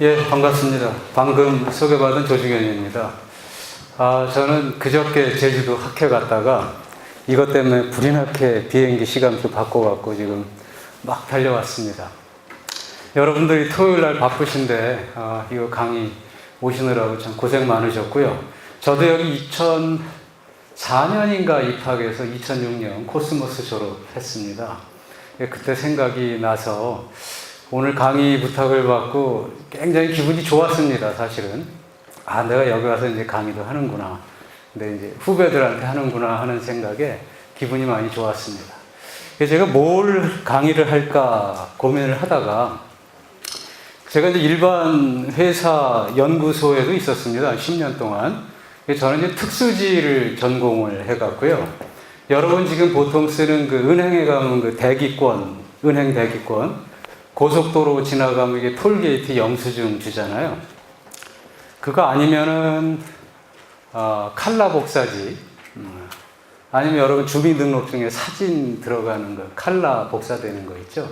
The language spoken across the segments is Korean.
예, 반갑습니다. 방금 소개받은 조중현입니다. 저는 그저께 제주도 학회 갔다가 이것 때문에 불이 나게 비행기 시간표 바꿔갖고 지금 막 달려왔습니다. 여러분들이 토요일 날 바쁘신데, 이거 강의 오시느라고 참 고생 많으셨고요. 저도 여기 2004년인가 입학해서 2006년 코스모스 졸업했습니다. 그때 생각이 나서 오늘 강의 부탁을 받고 굉장히 기분이 좋았습니다, 사실은. 내가 여기 와서 이제 강의도 하는구나. 근데 이제 후배들한테 하는구나 하는 생각에 기분이 많이 좋았습니다. 그래서 제가 뭘 강의를 할까 고민을 하다가 제가 이제 일반 회사 연구소에도 있었습니다. 10년 동안. 저는 이제 특수지를 전공을 해갖고요. 여러분 지금 보통 쓰는 그 은행에 가면 그 대기권, 은행 대기권, 고속도로 지나가면 이게 톨게이트 영수증 주잖아요. 그거 아니면은 칼라 복사지, 아니면 여러분 주민등록증에 사진 들어가는 거, 칼라 복사되는 거 있죠.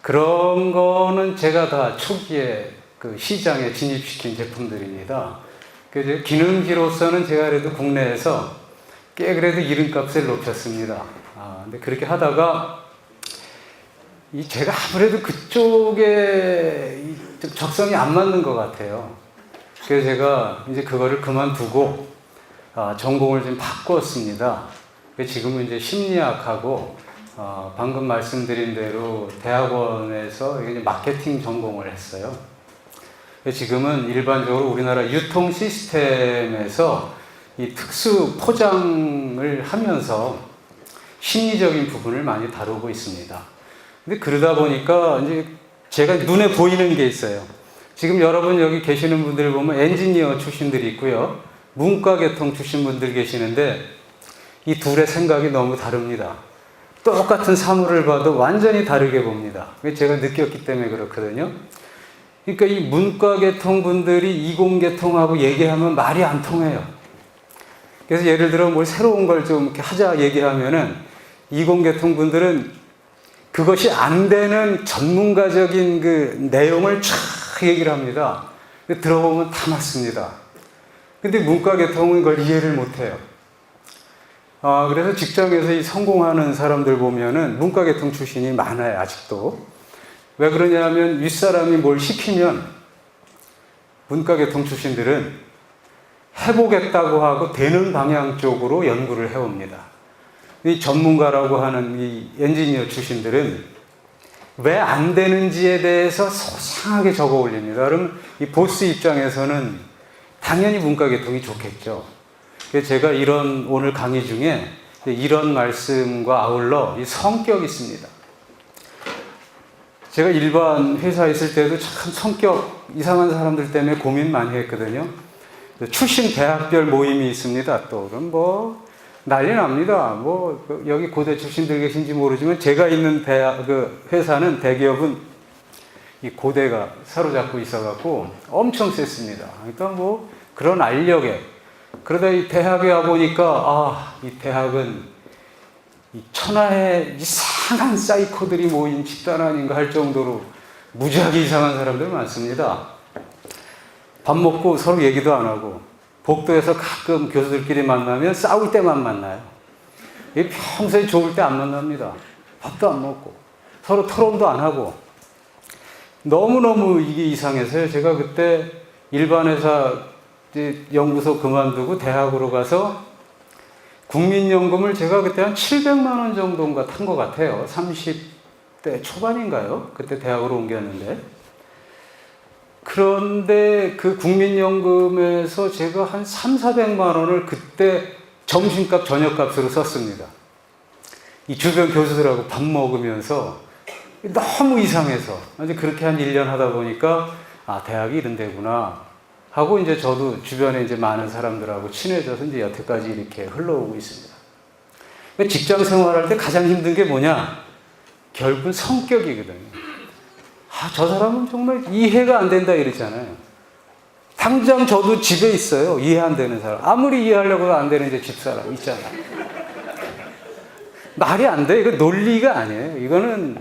그런 거는 제가 다 초기에 그 시장에 진입시킨 제품들입니다. 그래서 기능지로서는 제가 그래도 국내에서 꽤 그래도 이름값을 높였습니다. 근데 그렇게 하다가 제가 아무래도 그쪽에 좀 적성이 안 맞는 것 같아요. 그래서 제가 이제 그거를 그만두고 전공을 좀 바꿨습니다. 지금은 이제 심리학하고 방금 말씀드린 대로 대학원에서 마케팅 전공을 했어요. 지금은 일반적으로 우리나라 유통 시스템에서 이 특수 포장을 하면서 심리적인 부분을 많이 다루고 있습니다. 근데 그러다 보니까 이제 제가 눈에 보이는 게 있어요. 지금 여러분 여기 계시는 분들 보면 엔지니어 출신들이 있고요. 문과계통 출신 분들 계시는데 이 둘의 생각이 너무 다릅니다. 똑같은 사물을 봐도 완전히 다르게 봅니다. 제가 느꼈기 때문에 그렇거든요. 그러니까 이 문과계통 분들이 이공계통하고 얘기하면 말이 안 통해요. 그래서 예를 들어 뭘 새로운 걸 좀 이렇게 하자 얘기하면은 이공계통 분들은 그것이 안 되는 전문가적인 그 내용을 쫙 얘기를 합니다. 들어보면 다 맞습니다. 근데 문과계통은 그걸 이해를 못 해요. 그래서 직장에서 이 성공하는 사람들 보면은 문과계통 출신이 많아요, 아직도. 왜 그러냐면 윗사람이 뭘 시키면 문과계통 출신들은 해보겠다고 하고 되는 방향 쪽으로 연구를 해옵니다. 이 전문가라고 하는 이 엔지니어 출신들은 왜 안 되는지에 대해서 소상하게 적어 올립니다. 그럼 이 보스 입장에서는 당연히 문과계통이 좋겠죠. 그래서 제가 이런 오늘 강의 중에 이런 말씀과 아울러 이 성격이 있습니다. 제가 일반 회사에 있을 때도 참 성격 이상한 사람들 때문에 고민 많이 했거든요. 출신 대학별 모임이 있습니다. 또 그럼 뭐 난리 납니다. 여기 고대 출신들 계신지 모르지만 제가 있는 회사는 대기업은 이 고대가 사로잡고 있어갖고 엄청 셌습니다. 그러니까 그런 알력에 그러다 이 대학에 와보니까 이 대학은 이 천하의 이상한 사이코들이 모인 집단 아닌가 할 정도로 무지하게 이상한 사람들 많습니다. 밥 먹고 서로 얘기도 안 하고 복도에서 가끔 교수들끼리 만나면 싸울 때만 만나요. 평소에 좋을 때 안 만납니다. 밥도 안 먹고 서로 토론도 안 하고 너무너무 이게 이상해서요. 제가 그때 일반 회사 연구소 그만두고 대학으로 가서 국민연금을 제가 그때 한 700만 원 정도인가 탄 것 같아요. 30대 초반인가요? 그때 대학으로 옮겼는데. 그런데 그 국민연금에서 제가 한 300~400만 원을 그때 점심값, 저녁값으로 썼습니다. 이 주변 교수들하고 밥 먹으면서 너무 이상해서 이제 그렇게 한 1년 하다 보니까 대학이 이런 데구나 하고 이제 저도 주변에 이제 많은 사람들하고 친해져서 이제 여태까지 이렇게 흘러오고 있습니다. 직장 생활할 때 가장 힘든 게 뭐냐? 결국은 성격이거든요. 저 사람은 정말 이해가 안 된다 이러잖아요. 당장 저도 집에 있어요. 이해 안 되는 사람. 아무리 이해하려고 안 되는 이제 집사람 있잖아요. 말이 안 돼. 이거 논리가 아니에요. 이거는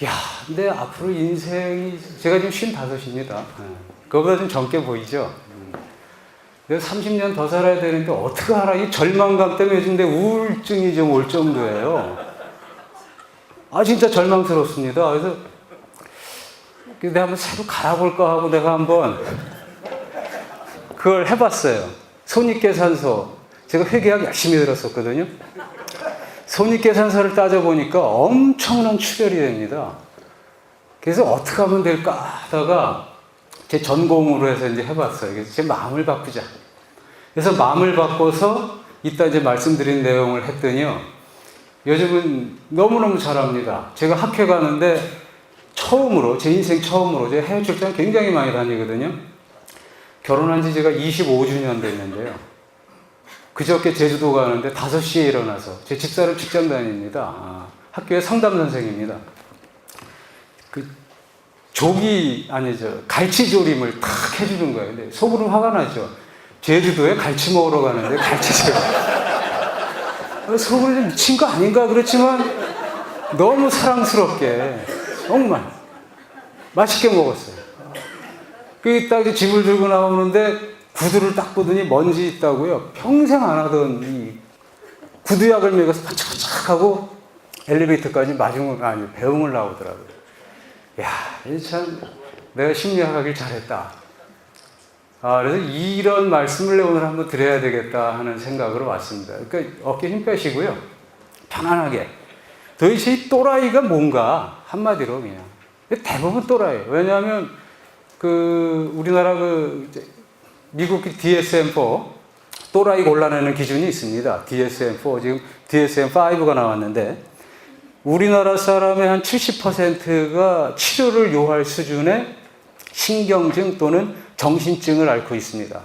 야, 근데 앞으로 인생이, 제가 지금 55입니다. 그거보다 좀 젊게 보이죠? 내가 30년 더 살아야 되는데 어떻게 알아? 이 절망감 때문에 요즘 내 우울증이 좀 올 정도예요. 아, 진짜 절망스럽습니다. 그래서 내가 한번 새로 갈아볼까 하고 내가 한번 그걸 해봤어요. 손익계산서. 제가 회계학 열심히 들었었거든요. 손익계산서를 따져보니까 엄청난 추별이 됩니다. 그래서 어떻게 하면 될까 하다가 제 전공으로 해서 이제 해봤어요. 그래서 제 마음을 바꾸자. 그래서 마음을 바꿔서 이따 이제 말씀드린 내용을 했더니요. 요즘은 너무너무 잘합니다. 제가 학회 가는데 처음으로, 제 인생 처음으로, 제가 해외 출장 굉장히 많이 다니거든요. 결혼한 지 제가 25주년 됐는데요. 그저께 제주도 가는데 5시에 일어나서, 제 집사람 직장 다닙니다. 학교에 상담 선생입니다. 갈치조림을 탁 해주는 거예요. 근데 속으로 화가 나죠. 제주도에 갈치 먹으러 가는데 갈치조림. 속으로 좀 미친 거 아닌가 그렇지만 너무 사랑스럽게 정말 맛있게 먹었어요. 그 딱 집을 들고 나오는데 구두를 딱 보더니 먼지 있다고요. 평생 안 하던 이 구두약을 먹여서 반짝반짝하고 엘리베이터까지 배웅을 나오더라고요. 야, 참 내가 심리학 하길 잘했다. 그래서 이런 말씀을 오늘 한번 드려야 되겠다 하는 생각으로 왔습니다. 그러니까 어깨 힘 빼시고요. 편안하게. 도대체 이 또라이가 뭔가 한마디로 그냥. 대부분 또라이예요. 왜냐하면 우리나라 미국 DSM-4 또라이 골라내는 기준이 있습니다. DSM-4 지금 DSM-5가 나왔는데 우리나라 사람의 한 70%가 치료를 요할 수준의 신경증 또는 정신증을 앓고 있습니다.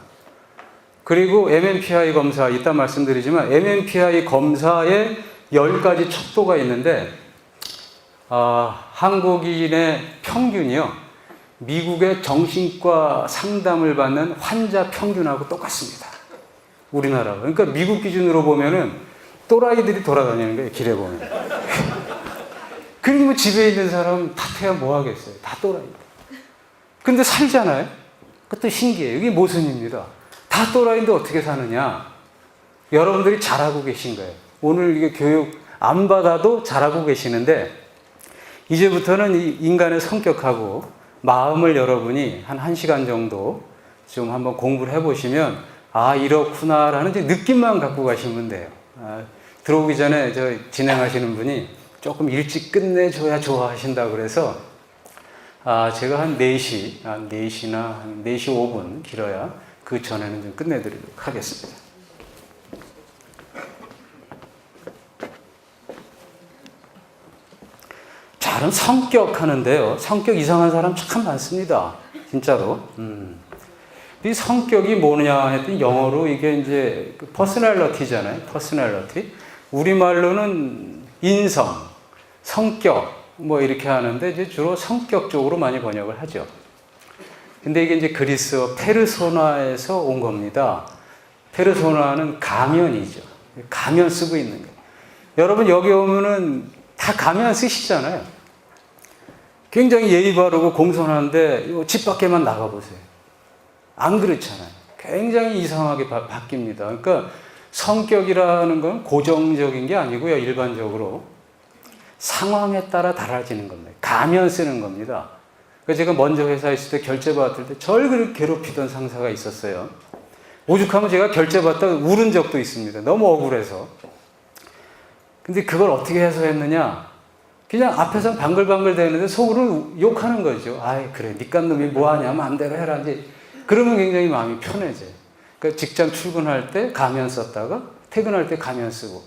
그리고 MMPI 검사, 이따 말씀드리지만 MMPI 검사에 10가지 척도가 있는데 한국인의 평균이요. 미국의 정신과 상담을 받는 환자 평균하고 똑같습니다. 우리나라. 그러니까 미국 기준으로 보면은 또라이들이 돌아다니는 거예요. 길에 보면. 그리고 집에 있는 사람 탓해야 뭐 하겠어요. 다 또라이. 근데 살잖아요. 그것도 신기해요. 이게 모순입니다. 다 또라이인데 어떻게 사느냐. 여러분들이 잘하고 계신 거예요. 오늘 이게 교육 안 받아도 잘하고 계시는데 이제부터는 이 인간의 성격하고 마음을 여러분이 한 1시간 정도 좀 한번 공부를 해보시면 이렇구나라는 느낌만 갖고 가시면 돼요. 들어오기 전에 진행하시는 분이 조금 일찍 끝내줘야 좋아하신다고 그래서 제가 한 4시나 한 4시 5분 길어야 그 전에는 좀 끝내드리도록 하겠습니다. 다른 성격 하는데요. 성격 이상한 사람 참 많습니다. 진짜로. 이 성격이 뭐냐 했더니 영어로 이게 이제 퍼스널리티잖아요. 퍼스널리티. 우리말로는 인성, 성격 뭐 이렇게 하는데 이제 주로 성격 쪽으로 많이 번역을 하죠. 근데 이게 이제 그리스어 페르소나에서 온 겁니다. 페르소나는 가면이죠. 가면 쓰고 있는 거예요. 여러분 여기 오면은 다 가면 쓰시잖아요. 굉장히 예의 바르고 공손한데 집 밖에만 나가보세요. 안 그렇잖아요. 굉장히 이상하게 바뀝니다. 그러니까 성격이라는 건 고정적인 게 아니고요. 일반적으로 상황에 따라 달라지는 겁니다. 가면 쓰는 겁니다. 그래서 제가 먼저 회사에 있을 때 결제 받을 때 저를 괴롭히던 상사가 있었어요. 오죽하면 제가 결제 받다가 울은 적도 있습니다. 너무 억울해서. 근데 그걸 어떻게 해소했느냐? 그냥 앞에서 방글방글 대는데 속으로 욕하는 거죠. 그래, 니깐 놈이 뭐하냐, 마음대로 해라. 이제 그러면 굉장히 마음이 편해져요. 그러니까 직장 출근할 때 가면 썼다가 퇴근할 때 가면 쓰고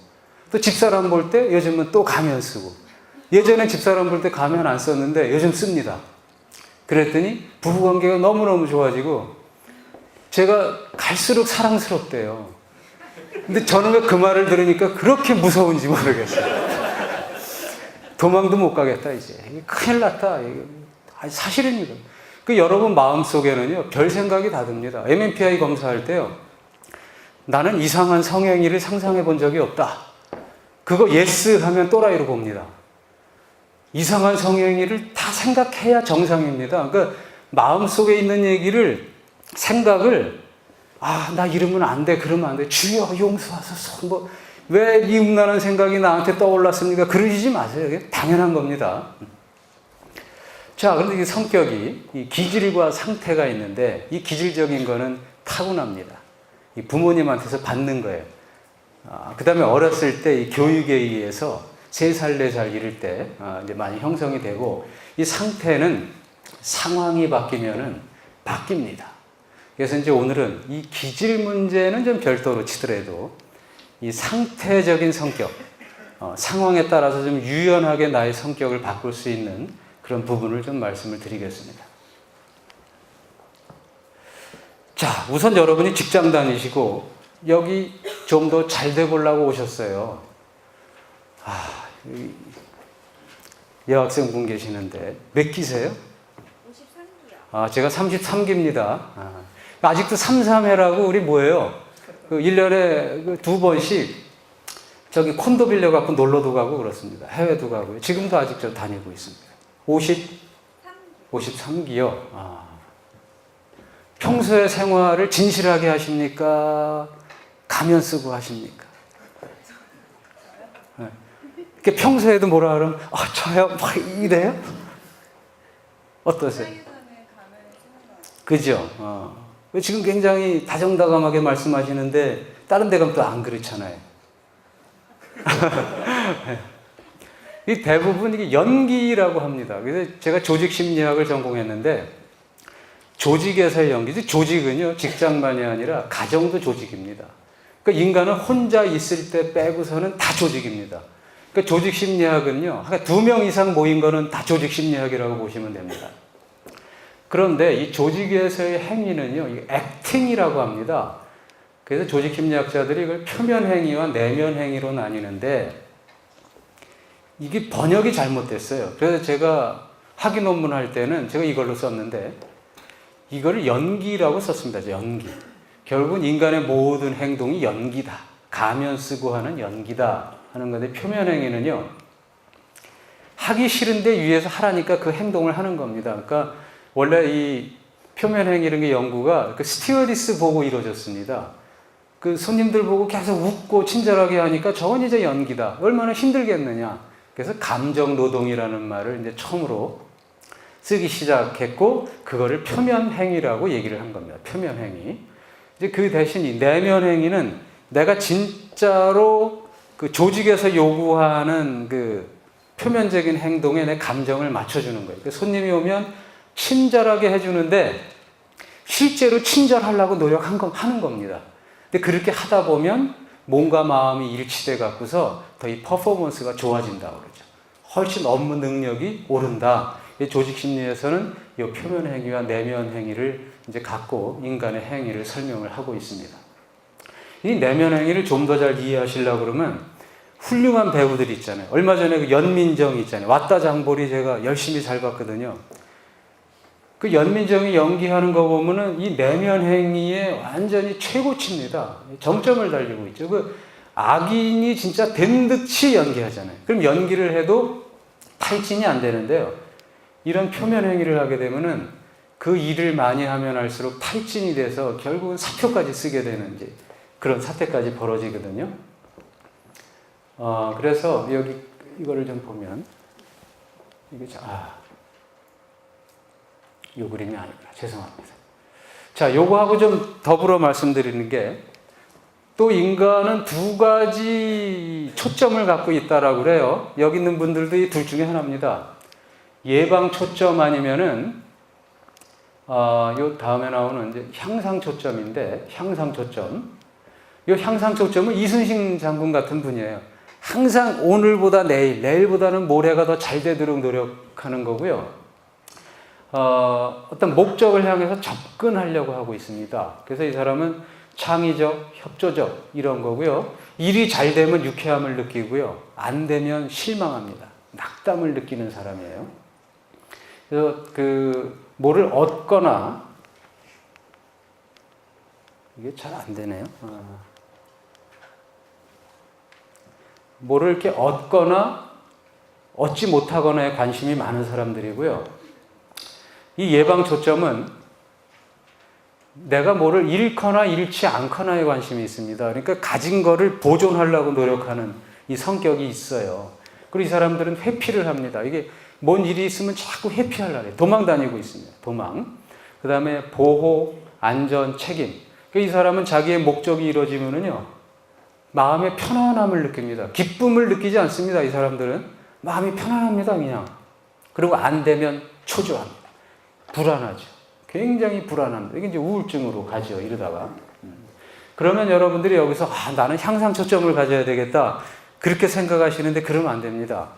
또 집사람 볼 때 요즘은 또 가면 쓰고 예전에 집사람 볼 때 가면 안 썼는데 요즘 씁니다. 그랬더니 부부관계가 너무너무 좋아지고 제가 갈수록 사랑스럽대요. 근데 저는 왜 그 말을 들으니까 그렇게 무서운지 모르겠어요. 도망도 못 가겠다, 이제. 큰일 났다. 사실입니다. 여러분 마음속에는요, 별 생각이 다 듭니다. MMPI 검사할 때요, 나는 이상한 성행위를 상상해 본 적이 없다. 그거 예스 하면 또라이로 봅니다. 이상한 성행위를 다 생각해야 정상입니다. 그러니까 마음속에 있는 얘기를, 생각을, 나 이러면 안 돼, 그러면 안 돼. 주여 용서하소서. 왜 이 음란한 생각이 나한테 떠올랐습니까? 그러시지 마세요. 이게 당연한 겁니다. 자, 그런데 이 성격이, 이 기질과 상태가 있는데, 이 기질적인 거는 타고납니다. 이 부모님한테서 받는 거예요. 그 다음에 어렸을 때 이 교육에 의해서 3살, 4살 이럴 때 이제 많이 형성이 되고, 이 상태는 상황이 바뀌면은 바뀝니다. 그래서 이제 오늘은 이 기질 문제는 좀 별도로 치더라도 이 상태적인 성격, 상황에 따라서 좀 유연하게 나의 성격을 바꿀 수 있는 그런 부분을 좀 말씀을 드리겠습니다. 자, 우선 여러분이 직장 다니시고 여기 좀 더 잘 돼 보려고 오셨어요. 여학생분 계시는데 몇 기세요? 53기요. 제가 33기입니다. 아직도 33회라고 우리 뭐예요? 1년에 2번씩 저기 콘도 빌려갖고 놀러도 가고 그렇습니다. 해외도 가고요. 지금도 아직 저 다니고 있습니다. 53기요. 평소에 생활을 진실하게 하십니까? 가면 쓰고 하십니까? 네. 평소에도 뭐라 그러면 저요? 막 이래요? 어떠세요? 그죠? 지금 굉장히 다정다감하게 말씀하시는데 다른 데 가면 또 안 그렇잖아요. 이 대부분 이게 연기라고 합니다. 그래서 제가 조직심리학을 전공했는데 조직에서의 연기지, 조직은요 직장만이 아니라 가정도 조직입니다. 그러니까 인간은 혼자 있을 때 빼고서는 다 조직입니다. 그러니까 조직심리학은요 2명 이상 모인 거는 다 조직심리학이라고 보시면 됩니다. 그런데 이 조직에서의 행위는요, 이 액팅이라고 합니다. 그래서 조직심리학자들이 이걸 표면행위와 내면행위로 나뉘는데 이게 번역이 잘못됐어요. 그래서 제가 학위 논문 할 때는 제가 이걸로 썼는데 이거를 연기라고 썼습니다. 연기. 결국은 인간의 모든 행동이 연기다. 가면 쓰고 하는 연기다 하는 건데 표면행위는요, 하기 싫은데 위에서 하라니까 그 행동을 하는 겁니다. 그러니까 원래 이 표면행위라는 연구가 그 스튜어디스 보고 이루어졌습니다. 그 손님들 보고 계속 웃고 친절하게 하니까 저건 이제 연기다. 얼마나 힘들겠느냐. 그래서 감정노동이라는 말을 이제 처음으로 쓰기 시작했고, 그거를 표면행위라고 얘기를 한 겁니다. 표면행위. 이제 그 대신 이 내면행위는 내가 진짜로 그 조직에서 요구하는 그 표면적인 행동에 내 감정을 맞춰주는 거예요. 그러니까 손님이 오면 친절하게 해주는데 실제로 친절하려고 노력하는 겁니다. 근데 그렇게 하다 보면 몸과 마음이 일치돼 갖고서 더 이 퍼포먼스가 좋아진다고 그러죠. 훨씬 업무 능력이 오른다. 조직 심리에서는 이 표면 행위와 내면 행위를 이제 갖고 인간의 행위를 설명을 하고 있습니다. 이 내면 행위를 좀 더 잘 이해하시려고 그러면 훌륭한 배우들이 있잖아요. 얼마 전에 그 연민정이 있잖아요. 왔다 장보리 제가 열심히 잘 봤거든요. 그 연민정이 연기하는 거 보면은 이 내면 행위에 완전히 최고치입니다. 정점을 달리고 있죠. 그 악인이 진짜 된 듯이 연기하잖아요. 그럼 연기를 해도 탈진이 안 되는데요. 이런 표면 행위를 하게 되면은 그 일을 많이 하면 할수록 탈진이 돼서 결국은 사표까지 쓰게 되는 이제 그런 사태까지 벌어지거든요. 그래서 여기 이거를 좀 보면 이게 이 그림이 아니구나. 죄송합니다. 자, 요거하고 좀 더불어 말씀드리는 게 또 인간은 2가지 초점을 갖고 있다라고 그래요. 여기 있는 분들도 이 둘 중에 하나입니다. 예방 초점 아니면은 요 다음에 나오는 이제 향상 초점인데 향상 초점. 요 향상 초점은 이순신 장군 같은 분이에요. 항상 오늘보다 내일, 내일보다는 모레가 더 잘 되도록 노력하는 거고요. 어떤 목적을 향해서 접근하려고 하고 있습니다. 그래서 이 사람은 창의적, 협조적 이런 거고요. 일이 잘 되면 유쾌함을 느끼고요. 안 되면 실망합니다. 낙담을 느끼는 사람이에요. 그래서 뭐를 얻거나 이게 잘 안 되네요. 뭐를 이렇게 얻거나 얻지 못하거나에 관심이 많은 사람들이고요. 이 예방 초점은 내가 뭐를 잃거나 잃지 않거나에 관심이 있습니다. 그러니까 가진 거를 보존하려고 노력하는 이 성격이 있어요. 그리고 이 사람들은 회피를 합니다. 이게 뭔 일이 있으면 자꾸 회피하려고 해요. 도망 다니고 있습니다. 도망. 그 다음에 보호, 안전, 책임. 그러니까 이 사람은 자기의 목적이 이루어지면은요, 마음의 편안함을 느낍니다. 기쁨을 느끼지 않습니다. 이 사람들은. 마음이 편안합니다. 그냥. 그리고 안 되면 초조합니다. 불안하죠. 굉장히 불안합니다. 이게 이제 우울증으로 가죠. 이러다가. 그러면 여러분들이 여기서 나는 향상 초점을 가져야 되겠다. 그렇게 생각하시는데 그러면 안 됩니다.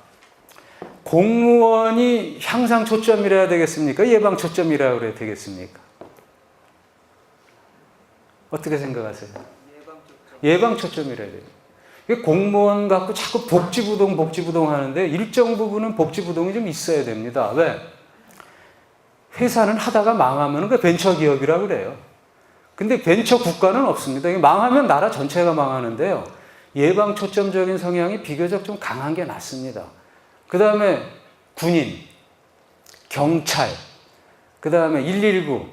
공무원이 향상 초점이라야 되겠습니까? 예방 초점이라야 그래야 되겠습니까? 어떻게 생각하세요? 예방 초점이라야 돼요. 공무원 갖고 자꾸 복지부동 하는데 일정 부분은 복지부동이 좀 있어야 됩니다. 왜? 회사는 하다가 망하면 그 벤처기업이라고 그래요. 근데 벤처 국가는 없습니다. 망하면 나라 전체가 망하는데요. 예방 초점적인 성향이 비교적 좀 강한 게 낫습니다. 그 다음에 군인, 경찰, 그 다음에 119,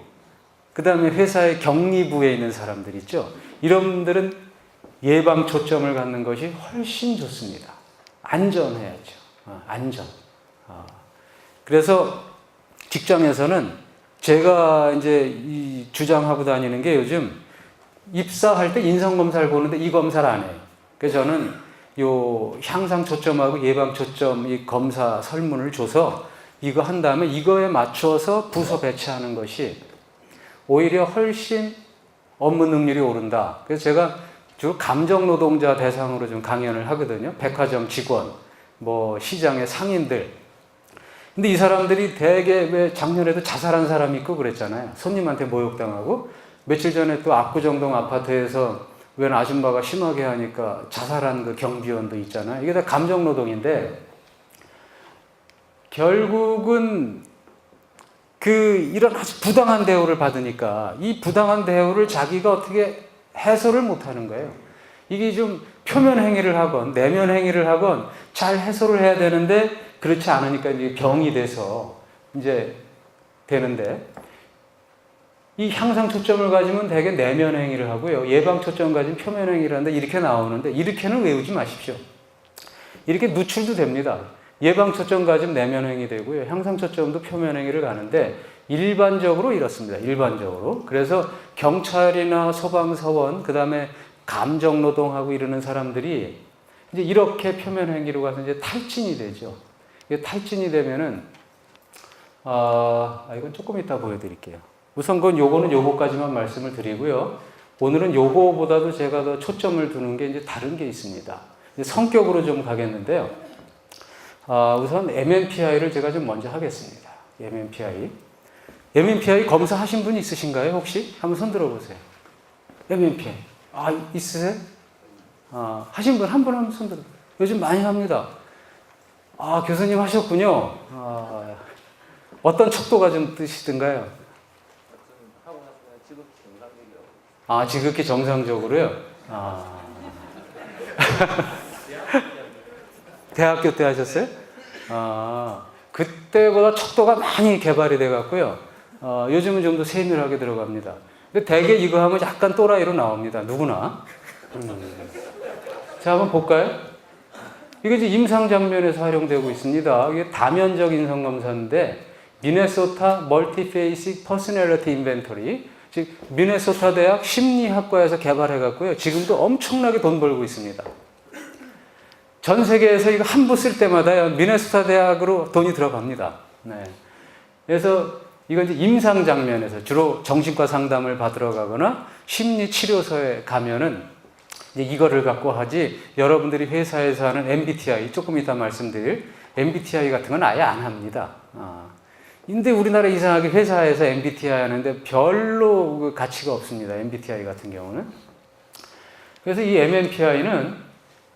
그 다음에 회사의 격리부에 있는 사람들 있죠. 이런 분들은 예방 초점을 갖는 것이 훨씬 좋습니다. 안전해야죠. 안전. 그래서 직장에서는 제가 이제 주장하고 다니는 게 요즘 입사할 때 인성검사를 보는데 이 검사를 안 해요. 그래서 저는 요 향상 초점하고 예방 초점 이 검사 설문을 줘서 이거 한 다음에 이거에 맞춰서 부서 배치하는 것이 오히려 훨씬 업무 능률이 오른다. 그래서 제가 주로 감정 노동자 대상으로 좀 강연을 하거든요. 백화점 직원, 뭐 시장의 상인들. 근데 이 사람들이 대개 왜 작년에도 자살한 사람이 있고 그랬잖아요. 손님한테 모욕당하고 며칠 전에 또 압구정동 아파트에서 웬 아줌마가 심하게 하니까 자살한 그 경비원도 있잖아요. 이게 다 감정 노동인데 결국은 이런 아주 부당한 대우를 받으니까 이 부당한 대우를 자기가 어떻게 해소를 못하는 거예요. 이게 좀 표면 행위를 하건 내면 행위를 하건 잘 해소를 해야 되는데 그렇지 않으니까 이제 병이 돼서 이제 되는데 이 향상 초점을 가지면 대개 내면 행위를 하고요. 예방 초점 가지면 표면 행위를 하는데 이렇게 나오는데 이렇게는 외우지 마십시오. 이렇게 누출도 됩니다. 예방 초점 가지면 내면 행위 되고요. 향상 초점도 표면 행위를 가는데 일반적으로 이렇습니다. 일반적으로. 그래서 경찰이나 소방서원, 그 다음에 감정노동하고 이러는 사람들이 이제 이렇게 표면 행위로 가서 이제 탈진이 되죠. 탈진이 되면은, 이건 조금 이따 보여드릴게요. 우선 요거는 요거까지만 말씀을 드리고요. 오늘은 요거보다도 제가 더 초점을 두는 게 이제 다른 게 있습니다. 성격으로 좀 가겠는데요. 우선 MMPI를 제가 좀 먼저 하겠습니다. MMPI 검사하신 분 있으신가요? 혹시? 한번 손 들어보세요. MMPI. 있으세요? 하신 분 한 분 한번 손 들어. 요즘 많이 합니다. 교수님 하셨군요. 어떤 척도가 좀 뜨시던가요? 지극히 정상적으로요? 대학교 때 하셨어요? 그때보다 척도가 많이 개발이 돼갖고요. 요즘은 좀 더 세밀하게 들어갑니다. 근데 대개 이거 하면 약간 또라이로 나옵니다. 누구나. 자, 한번 볼까요? 이게 이제 임상 장면에서 활용되고 있습니다. 이게 다면적 인성검사인데, 미네소타 멀티페이식 퍼스널리티 인벤토리. 즉, 미네소타 대학 심리학과에서 개발해갖고요. 지금도 엄청나게 돈 벌고 있습니다. 전 세계에서 이거 한 부 쓸 때마다 미네소타 대학으로 돈이 들어갑니다. 네. 그래서 이건 이제 임상 장면에서 주로 정신과 상담을 받으러 가거나 심리치료소에 가면은 이제 이거를 갖고 하지 여러분들이 회사에서 하는 MBTI, 조금 이따 말씀드릴 MBTI 같은 건 아예 안 합니다. 근데 우리나라 이상하게 회사에서 MBTI 하는데 별로 그 가치가 없습니다. MBTI 같은 경우는. 그래서 이 MMPI는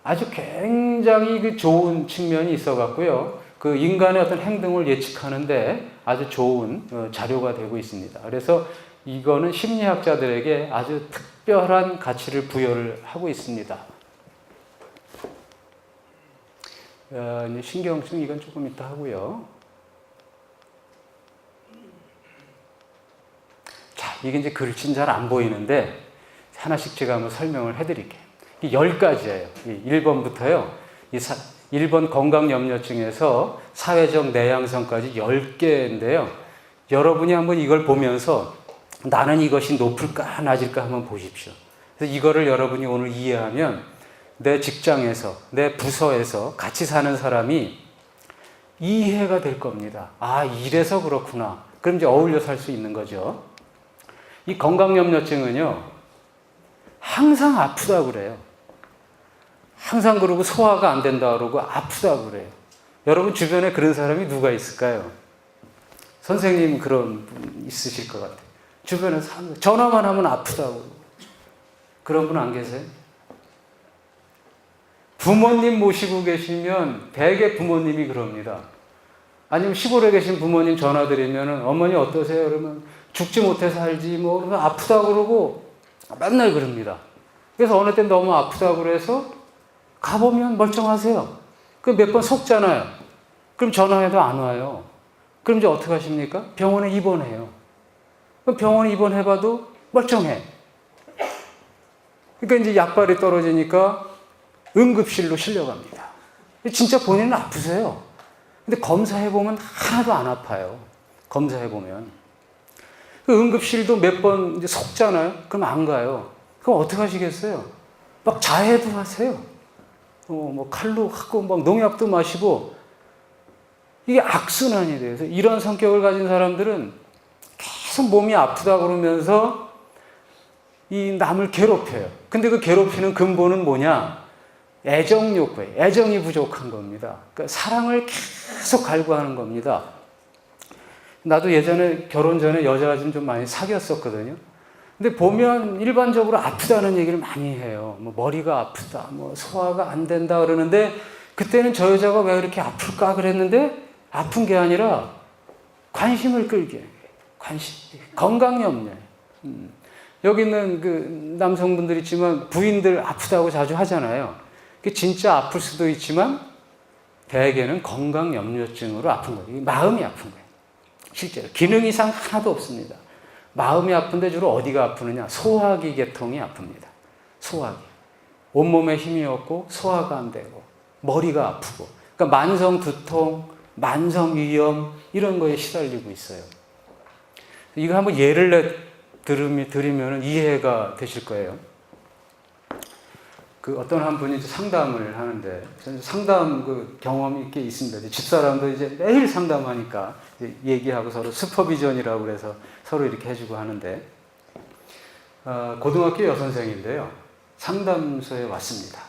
아주 굉장히 좋은 측면이 있어 갖고요. 그 인간의 어떤 행동을 예측하는데 아주 좋은 자료가 되고 있습니다. 그래서 이거는 심리학자들에게 아주 특별한 가치를 부여를 하고 있습니다. 이제 신경증 이건 조금 이따 하고요. 자, 이게 이제 글씨는 잘 안 보이는데 하나씩 제가 한번 설명을 해드릴게요. 10가지예요. 1번부터요. 1번 건강염려증에서 사회적 내향성까지 10개인데요. 여러분이 한번 이걸 보면서 나는 이것이 높을까 낮을까 한번 보십시오. 그래서 이거를 여러분이 오늘 이해하면 내 직장에서, 내 부서에서 같이 사는 사람이 이해가 될 겁니다. 아, 이래서 그렇구나. 그럼 이제 어울려 살 수 있는 거죠. 이 건강염려증은요, 항상 아프다 그래요. 항상 그러고 소화가 안 된다 그러고 아프다 그래요. 여러분 주변에 그런 사람이 누가 있을까요? 선생님 그런 분 있으실 것 같아요. 주변에 전화만 하면 아프다고. 그런 분 안 계세요? 부모님 모시고 계시면 대개 부모님이 그럽니다. 아니면 시골에 계신 부모님 전화 드리면 어머니 어떠세요? 그러면 죽지 못해 살지 뭐 그러면 아프다 그러고 맨날 그럽니다. 그래서 어느 때 너무 아프다 그래서 가보면 멀쩡하세요. 그럼 몇 번 속잖아요. 그럼 전화해도 안 와요. 그럼 이제 어떻게 하십니까? 병원에 입원해요. 그럼 병원에 입원해봐도 멀쩡해. 그러니까 이제 약발이 떨어지니까 응급실로 실려갑니다. 진짜 본인은 아프세요. 근데 검사해보면 하나도 안 아파요. 검사해보면. 그 응급실도 몇 번 이제 속잖아요. 그럼 안 가요. 그럼 어떻게 하시겠어요? 막 자해도 하세요. 뭐 칼로 하고 막 농약도 마시고 이게 악순환이 돼요. 그래서 이런 성격을 가진 사람들은 계속 몸이 아프다 그러면서 이 남을 괴롭혀요. 근데 그 괴롭히는 근본은 뭐냐? 애정 욕구예요. 애정이 부족한 겁니다. 그러니까 사랑을 계속 갈구하는 겁니다. 나도 예전에 결혼 전에 여자가 좀 많이 사귀었었거든요. 근데 보면 일반적으로 아프다는 얘기를 많이 해요. 뭐 머리가 아프다, 뭐 소화가 안 된다 그러는데 그때는 저 여자가 왜 그렇게 아플까 그랬는데 아픈 게 아니라 관심을 끌게. 관심, 건강염려. 여기 있는 그 남성분들 있지만 부인들 아프다고 자주 하잖아요. 진짜 아플 수도 있지만 대개는 건강염려증으로 아픈 거예요. 마음이 아픈 거예요. 실제로 기능 이상 하나도 없습니다. 마음이 아픈데 주로 어디가 아프느냐? 소화기 계통이 아픕니다. 소화기. 온몸에 힘이 없고 소화가 안 되고 머리가 아프고 그러니까 만성 두통, 만성 위염 이런 거에 시달리고 있어요. 이거 한번 예를 들으면 이해가 되실 거예요. 그 어떤 한 분이 상담을 하는데 상담 그 경험이 꽤 있습니다. 집사람도 이제 매일 상담하니까 이제 얘기하고 서로 슈퍼비전이라고 그래서 서로 이렇게 해주고 하는데 고등학교 여선생인데요. 상담소에 왔습니다.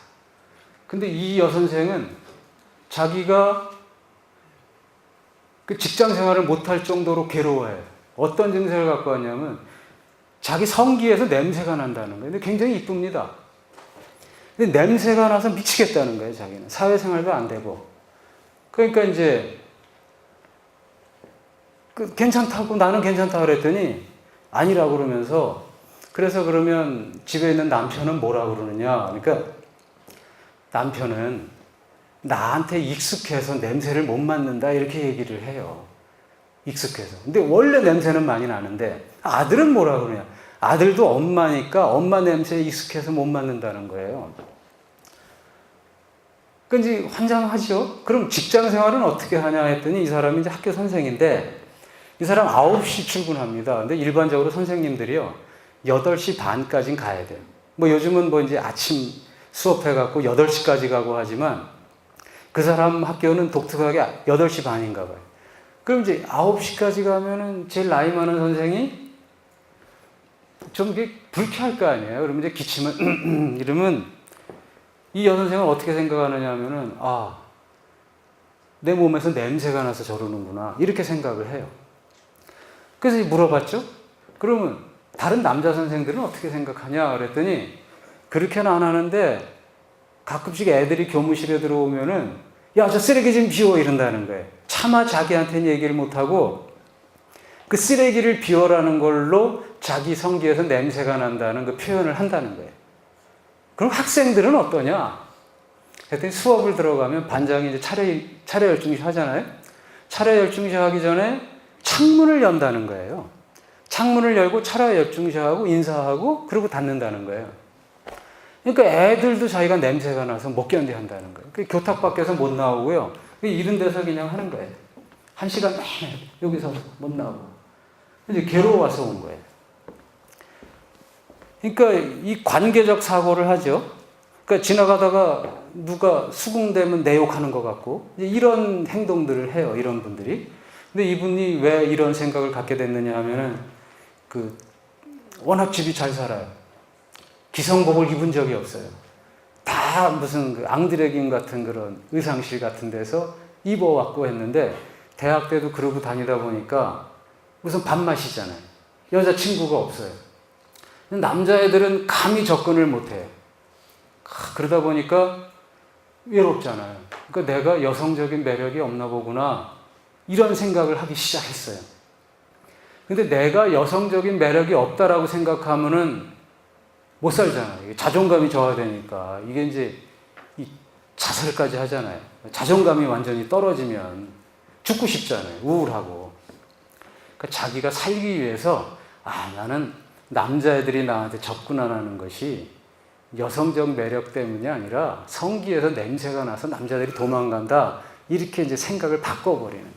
근데 이 여선생은 자기가 그 직장 생활을 못할 정도로 괴로워해요. 어떤 증세를 갖고 왔냐면 자기 성기에서 냄새가 난다는 거예요. 근데 굉장히 이쁩니다. 근데 냄새가 나서 미치겠다는 거예요, 자기는. 사회생활도 안 되고. 그러니까 이제, 괜찮다고, 나는 괜찮다고 그랬더니, 아니라고 그러면서, 그래서 그러면 집에 있는 남편은 뭐라고 그러느냐. 그러니까, 남편은 나한테 익숙해서 냄새를 못 맡는다, 이렇게 얘기를 해요. 익숙해서. 근데 원래 냄새는 많이 나는데, 아들은 뭐라고 그러냐. 아들도 엄마니까 엄마 냄새에 익숙해서 못 맡는다는 거예요. 그러니까 이제 환장하죠. 그럼 직장 생활은 어떻게 하냐 했더니 이 사람이 이제 학교 선생인데 이 사람 9시 출근합니다. 근데 일반적으로 선생님들이요. 8시 반까지는 가야 돼요. 뭐 요즘은 뭐 이제 아침 수업해갖고 8시까지 가고 하지만 그 사람 학교는 독특하게 8시 반인가 봐요. 그럼 이제 9시까지 가면은 제일 나이 많은 선생이 좀 이게 불쾌할 거 아니에요. 그러면 이제 기침을 이러면 이 여선생은 어떻게 생각하느냐 하면은 내 몸에서 냄새가 나서 저러는구나 이렇게 생각을 해요. 그래서 물어봤죠. 그러면 다른 남자 선생들은 어떻게 생각하냐 그랬더니 그렇게는 안 하는데 가끔씩 애들이 교무실에 들어오면은 야, 저 쓰레기 좀 비워 이런다는 거예요. 차마 자기한테는 얘기를 못하고 그 쓰레기를 비워라는 걸로 자기 성기에서 냄새가 난다는 그 표현을 한다는 거예요. 그럼 학생들은 어떠냐? 그랬더니 수업을 들어가면 반장이 이제 차례 열중시 하잖아요. 차례 열중시 하기 전에 창문을 연다는 거예요. 창문을 열고 차례 열중시 하고 인사하고 그러고 닫는다는 거예요. 그러니까 애들도 자기가 냄새가 나서 못 견뎌한다는 거예요. 교탁 밖에서 못 나오고요. 이런 데서 그냥 하는 거예요. 1시간 여기서 못 나오고. 이제 괴로워서 온 거예요. 그러니까 이 관계적 사고를 하죠. 그러니까 지나가다가 누가 수긍되면 내 욕하는 것 같고 이런 행동들을 해요. 이런 분들이. 근데 이분이 왜 이런 생각을 갖게 됐느냐 하면은 워낙 집이 잘 살아요. 기성복을 입은 적이 없어요. 다 무슨 앙드레긴 같은 그런 의상실 같은 데서 입어왔고 했는데 대학 때도 그러고 다니다 보니까 무슨 밥맛이잖아요. 여자친구가 없어요. 남자애들은 감히 접근을 못해요. 그러다 보니까 외롭잖아요. 그러니까 내가 여성적인 매력이 없나 보구나 이런 생각을 하기 시작했어요. 근데 내가 여성적인 매력이 없다라고 생각하면은 못 살잖아요. 자존감이 저하되니까 이게 이제 자살까지 하잖아요. 자존감이 완전히 떨어지면 죽고 싶잖아요. 우울하고. 그러니까 자기가 살기 위해서 나는 남자애들이 나한테 접근 안 하는 것이 여성적 매력 때문이 아니라 성기에서 냄새가 나서 남자들이 도망간다. 이렇게 이제 생각을 바꿔버리는 거예요.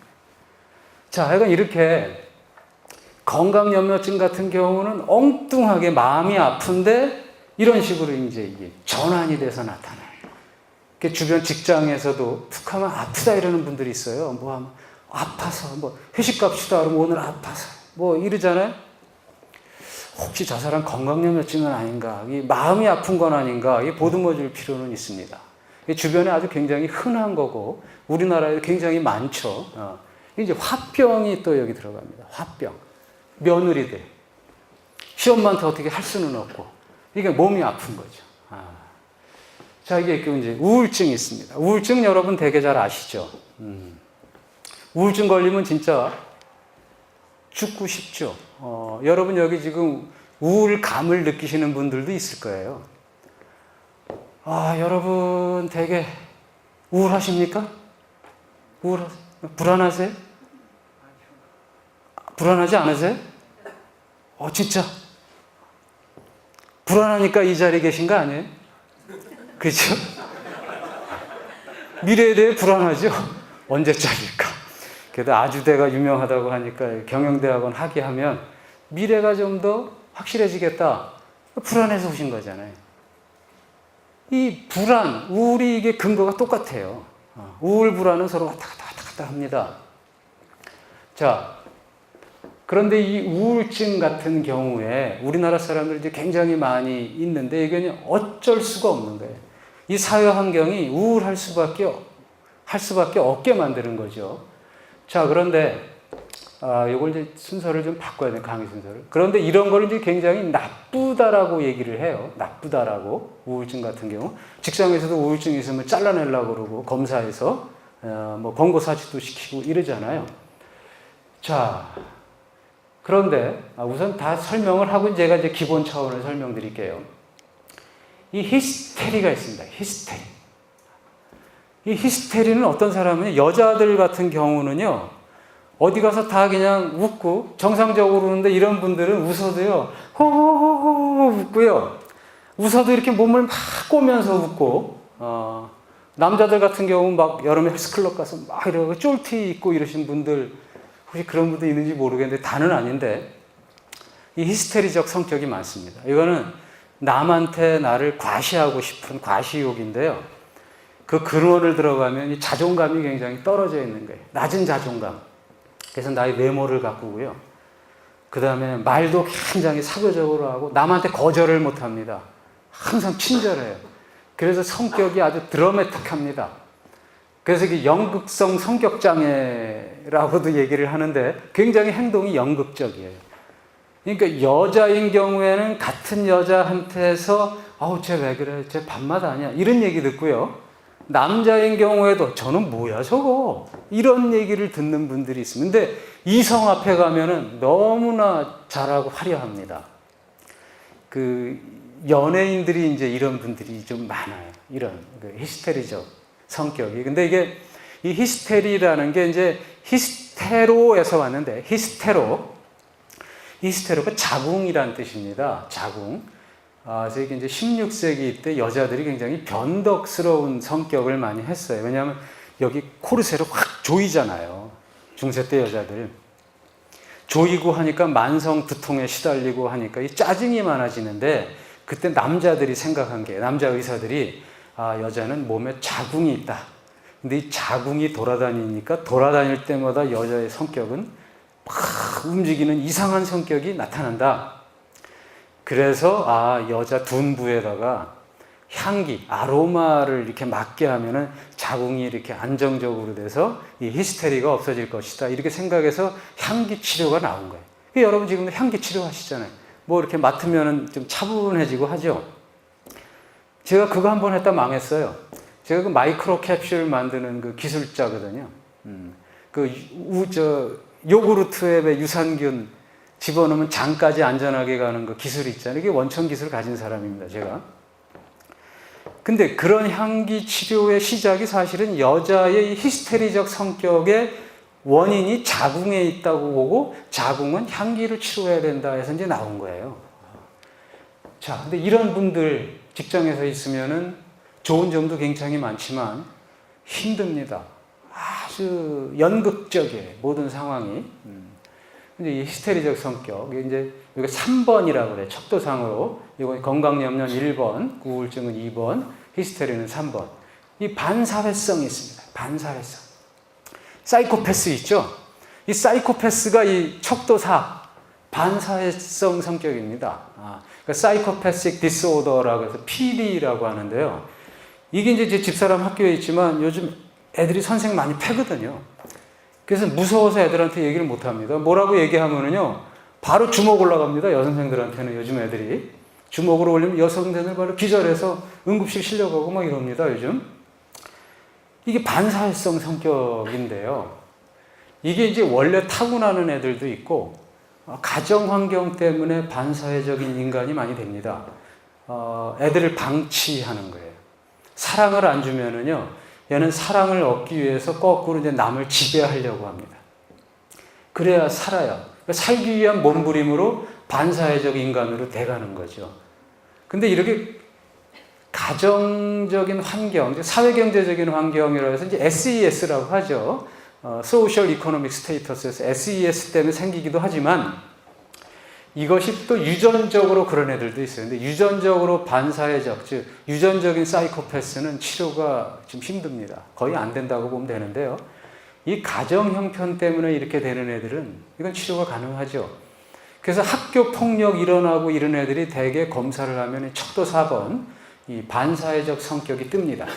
자, 하여간 이렇게 건강염려증 같은 경우는 엉뚱하게 마음이 아픈데 이런 식으로 이제 이게 전환이 돼서 나타나요. 주변 직장에서도 툭 하면 아프다 이러는 분들이 있어요. 뭐 하면 아파서, 회식 갑시다 그러면 오늘 아파서, 이러잖아요. 혹시 저 사람 건강염려증은 아닌가? 이 마음이 아픈 건 아닌가? 이 보듬어 줄 필요는 있습니다. 주변에 아주 굉장히 흔한 거고, 우리나라에 굉장히 많죠. 이제 화병이 또 여기 들어갑니다. 화병. 며느리들. 시엄마한테 어떻게 할 수는 없고, 이게 몸이 아픈 거죠. 자, 이게 이제 우울증이 있습니다. 우울증 여러분 되게 잘 아시죠? 우울증 걸리면 진짜 죽고 싶죠. 여러분 여기 지금 우울감을 느끼시는 분들도 있을 거예요. 여러분 되게 우울하십니까? 불안하세요? 불안하지 않으세요? 진짜? 불안하니까 이 자리에 계신 거 아니에요? 그렇죠? 미래에 대해 불안하죠? 언제쯤일까? 그래도 아주대가 유명하다고 하니까 경영대학원 학위하면 미래가 좀 더 확실해지겠다. 불안해서 오신 거잖아요. 이 불안, 우울이 이게 근거가 똑같아요. 우울, 불안은 서로 왔다 갔다 합니다. 자, 그런데 이 우울증 같은 경우에 우리나라 사람들이 이제 굉장히 많이 있는데 이게 어쩔 수가 없는 거예요. 이 사회 환경이 우울할 수밖에 없게 만드는 거죠. 자, 그런데 이걸 이제 순서를 좀 바꿔야 돼요. 강의 순서를. 그런데 이런 거를 이제 굉장히 나쁘다라고 얘기를 해요. 나쁘다라고. 우울증 같은 경우. 직장에서도 우울증이 있으면 잘라내려고 그러고 검사에서 권고 사직도 시키고 이러잖아요. 자, 그런데 우선 다 설명을 하고 제가 이제 기본 차원을 설명드릴게요. 이 히스테리가 있습니다. 히스테리. 이 히스테리는 어떤 사람은 여자들 같은 경우는요. 어디 가서 다 그냥 웃고 정상적으로 우는데 이런 분들은 웃어도요. 호호호호 웃고요. 웃어도 이렇게 몸을 막 꼬면서 웃고 남자들 같은 경우 막 여름에 헬스클럽 가서 막 이러고 쫄티 입고 이러신 분들 혹시 그런 분들 있는지 모르겠는데 다는 아닌데 이 히스테리적 성격이 많습니다. 이거는 남한테 나를 과시하고 싶은 과시욕인데요. 그 근원을 들어가면 이 자존감이 굉장히 떨어져 있는 거예요. 낮은 자존감. 그래서 나의 외모를 가꾸고요. 그 다음에 말도 굉장히 사교적으로 하고 남한테 거절을 못합니다. 항상 친절해요. 그래서 성격이 아주 드라마틱합니다. 그래서 이게 연극성 성격장애라고도 얘기를 하는데 굉장히 행동이 연극적이에요. 그러니까 여자인 경우에는 같은 여자한테서 쟤 왜 그래? 쟤 밥맛 아니야? 이런 얘기 듣고요. 남자인 경우에도 저는 뭐야 저거? 이런 얘기를 듣는 분들이 있습니다. 근데 이성 앞에 가면은 너무나 잘하고 화려합니다. 연예인들이 이제 이런 분들이 좀 많아요. 이런 그 히스테리적 성격이. 근데 이게 이 히스테리라는 게 이제 히스테로에서 왔는데 히스테로가 자궁이란 뜻입니다. 자궁. 그래서 이게 이제 16세기 때 여자들이 굉장히 변덕스러운 성격을 많이 했어요. 왜냐하면 여기 코르세를 확 조이잖아요. 중세 때 여자들. 조이고 하니까 만성 두통에 시달리고 하니까 이 짜증이 많아지는데 그때 남자들이 생각한 게 남자 의사들이 여자는 몸에 자궁이 있다. 근데 이 자궁이 돌아다니니까 돌아다닐 때마다 여자의 성격은 막 움직이는 이상한 성격이 나타난다. 그래서 여자 둔부에다가 향기, 아로마를 이렇게 맡게 하면은 자궁이 이렇게 안정적으로 돼서 이 히스테리가 없어질 것이다. 이렇게 생각해서 향기 치료가 나온 거예요. 여러분 지금도 향기 치료 하시잖아요. 뭐 이렇게 맡으면은 좀 차분해지고 하죠. 제가 그거 한번 했다 망했어요. 제가 그 마이크로 캡슐 만드는 그 기술자거든요. 요구르트에 유산균 집어넣으면 장까지 안전하게 가는 그 기술이 있잖아요. 이게 원천 기술 가진 사람입니다, 제가. 근데 그런 향기 치료의 시작이 사실은 여자의 히스테리적 성격의 원인이 자궁에 있다고 보고 자궁은 향기를 치료해야 된다 해서 이제 나온 거예요. 자, 근데 이런 분들 직장에서 있으면은 좋은 점도 굉장히 많지만 힘듭니다. 아주 연극적이에요, 모든 상황이. 근데 이 히스테리적 성격, 이제 여기 3번이라고 그래요. 척도상으로. 이거 건강염려는 1번, 우울증은 2번, 히스테리는 3번. 이 반사회성이 있습니다. 반사회성. 사이코패스 있죠? 이 사이코패스가 이 척도사, 반사회성 성격입니다. 그러니까 사이코패식 디스오더라고 해서 PD라고 하는데요. 이게 이제 제 집사람 학교에 있지만 요즘 애들이 선생 많이 패거든요. 그래서 무서워서 애들한테 얘기를 못 합니다. 뭐라고 얘기하면은요, 바로 주먹 올라갑니다. 여선생들한테는 요즘 애들이. 주먹으로 올리면 여선생들 바로 기절해서 응급실 실려가고 막 이럽니다, 요즘. 이게 반사회성 성격인데요. 이게 이제 원래 타고나는 애들도 있고, 가정 환경 때문에 반사회적인 인간이 많이 됩니다. 애들을 방치하는 거예요. 사랑을 안 주면은요, 얘는 사랑을 얻기 위해서 거꾸로 이제 남을 지배하려고 합니다. 그래야 살아요. 살기 위한 몸부림으로 반사회적 인간으로 돼가는 거죠. 근데 이렇게 가정적인 환경, 사회경제적인 환경이라고 해서 이제 SES라고 하죠. Social Economic Status에서 SES 때문에 생기기도 하지만 이것이 또 유전적으로 그런 애들도 있어요. 근데 유전적으로 반사회적, 즉 유전적인 사이코패스는 치료가 좀 힘듭니다. 거의 안 된다고 보면 되는데요. 이 가정 형편 때문에 이렇게 되는 애들은 이건 치료가 가능하죠. 그래서 학교 폭력 일어나고 이런 애들이 대개 검사를 하면 척도 4번 이 반사회적 성격이 뜹니다.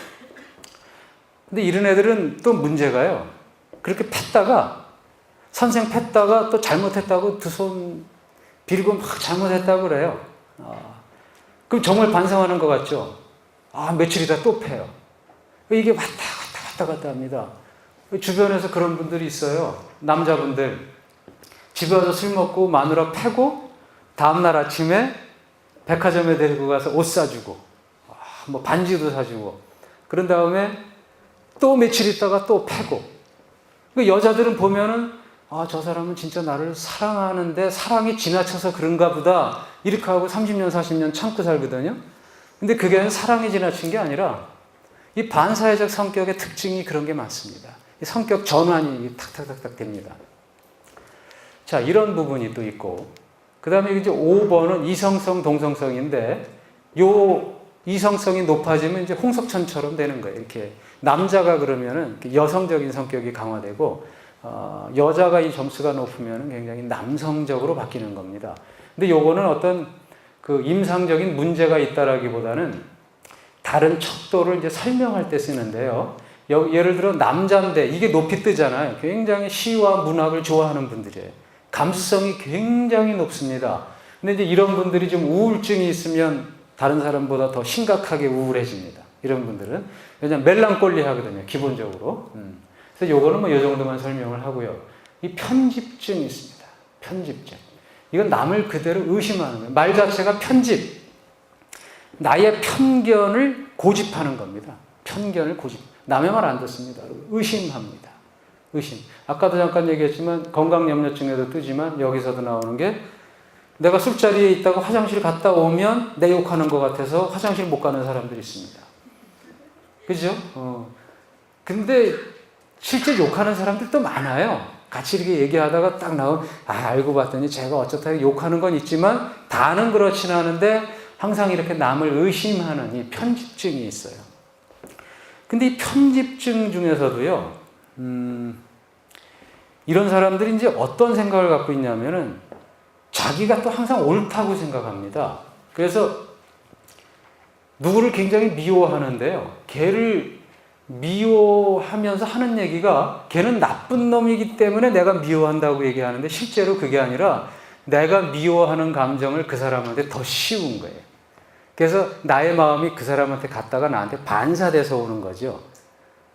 근데 이런 애들은 또 문제가요. 그렇게 팼다가 선생 팼다가 또 잘못했다고 두 손 빌고 막 잘못했다고 그래요. 그럼 정말 반성하는 것 같죠? 며칠 있다 또 패요. 이게 왔다 갔다 합니다. 주변에서 그런 분들이 있어요. 남자분들. 집에 와서 술 먹고 마누라 패고 다음날 아침에 백화점에 데리고 가서 옷 사주고 뭐 반지도 사주고 그런 다음에 또 며칠 있다가 또 패고 여자들은 보면은 저 사람은 진짜 나를 사랑하는데 사랑이 지나쳐서 그런가 보다 이렇게 하고 30년 40년 참고 살거든요. 근데 그게 사랑이 지나친 게 아니라 이 반사회적 성격의 특징이 그런 게 많습니다. 이 성격 전환이 탁탁탁탁 됩니다. 자, 이런 부분이 또 있고 그 다음에 이제 5번은 이성성 동성성인데 요 이성성이 높아지면 이제 홍석천처럼 되는 거예요. 이렇게 남자가 그러면은 여성적인 성격이 강화되고 여자가 이 점수가 높으면 굉장히 남성적으로 바뀌는 겁니다. 근데 요거는 어떤 그 임상적인 문제가 있다라기보다는 다른 척도를 이제 설명할 때 쓰는데요. 예를 들어 남자인데 이게 높이 뜨잖아요. 굉장히 시와 문학을 좋아하는 분들이에요. 감수성이 굉장히 높습니다. 근데 이제 이런 분들이 좀 우울증이 있으면 다른 사람보다 더 심각하게 우울해집니다. 이런 분들은. 왜냐하면 멜랑콜리 하거든요. 기본적으로. 그래서 요거는 뭐 이 정도만 설명을 하고요. 이 편집증이 있습니다. 편집증. 이건 남을 그대로 의심하는 거예요. 말 자체가 편집. 나의 편견을 고집하는 겁니다. 편견을 고집. 남의 말 안 듣습니다. 의심합니다. 의심. 아까도 잠깐 얘기했지만 건강염려증에도 뜨지만 여기서도 나오는 게 내가 술자리에 있다가 화장실 갔다 오면 내 욕하는 것 같아서 화장실 못 가는 사람들이 있습니다. 그죠? 근데 실제 욕하는 사람들도 많아요. 같이 이렇게 얘기하다가 딱 나온, 알고 봤더니 제가 어쩌다 욕하는 건 있지만 다는 그렇진 않은데 항상 이렇게 남을 의심하는 이 편집증이 있어요. 근데 이 편집증 중에서도요, 이런 사람들이 이제 어떤 생각을 갖고 있냐면은 자기가 또 항상 옳다고 생각합니다. 그래서 누구를 굉장히 미워하는데요. 걔를 미워하면서 하는 얘기가 걔는 나쁜 놈이기 때문에 내가 미워한다고 얘기하는데 실제로 그게 아니라 내가 미워하는 감정을 그 사람한테 더 씌운 거예요. 그래서 나의 마음이 그 사람한테 갔다가 나한테 반사돼서 오는 거죠.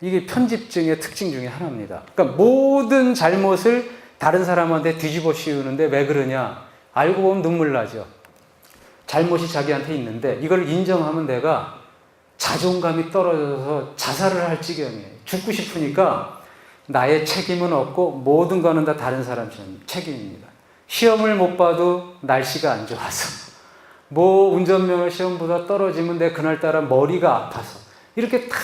이게 편집증의 특징 중에 하나입니다. 그러니까 모든 잘못을 다른 사람한테 뒤집어 씌우는데 왜 그러냐? 알고 보면 눈물 나죠. 잘못이 자기한테 있는데 이걸 인정하면 내가 자존감이 떨어져서 자살을 할 지경이에요. 죽고 싶으니까 나의 책임은 없고 모든 거는 다 다른 사람 책임입니다. 시험을 못 봐도 날씨가 안 좋아서 뭐 운전면허 시험보다 떨어지면 내 그날따라 머리가 아파서 이렇게 다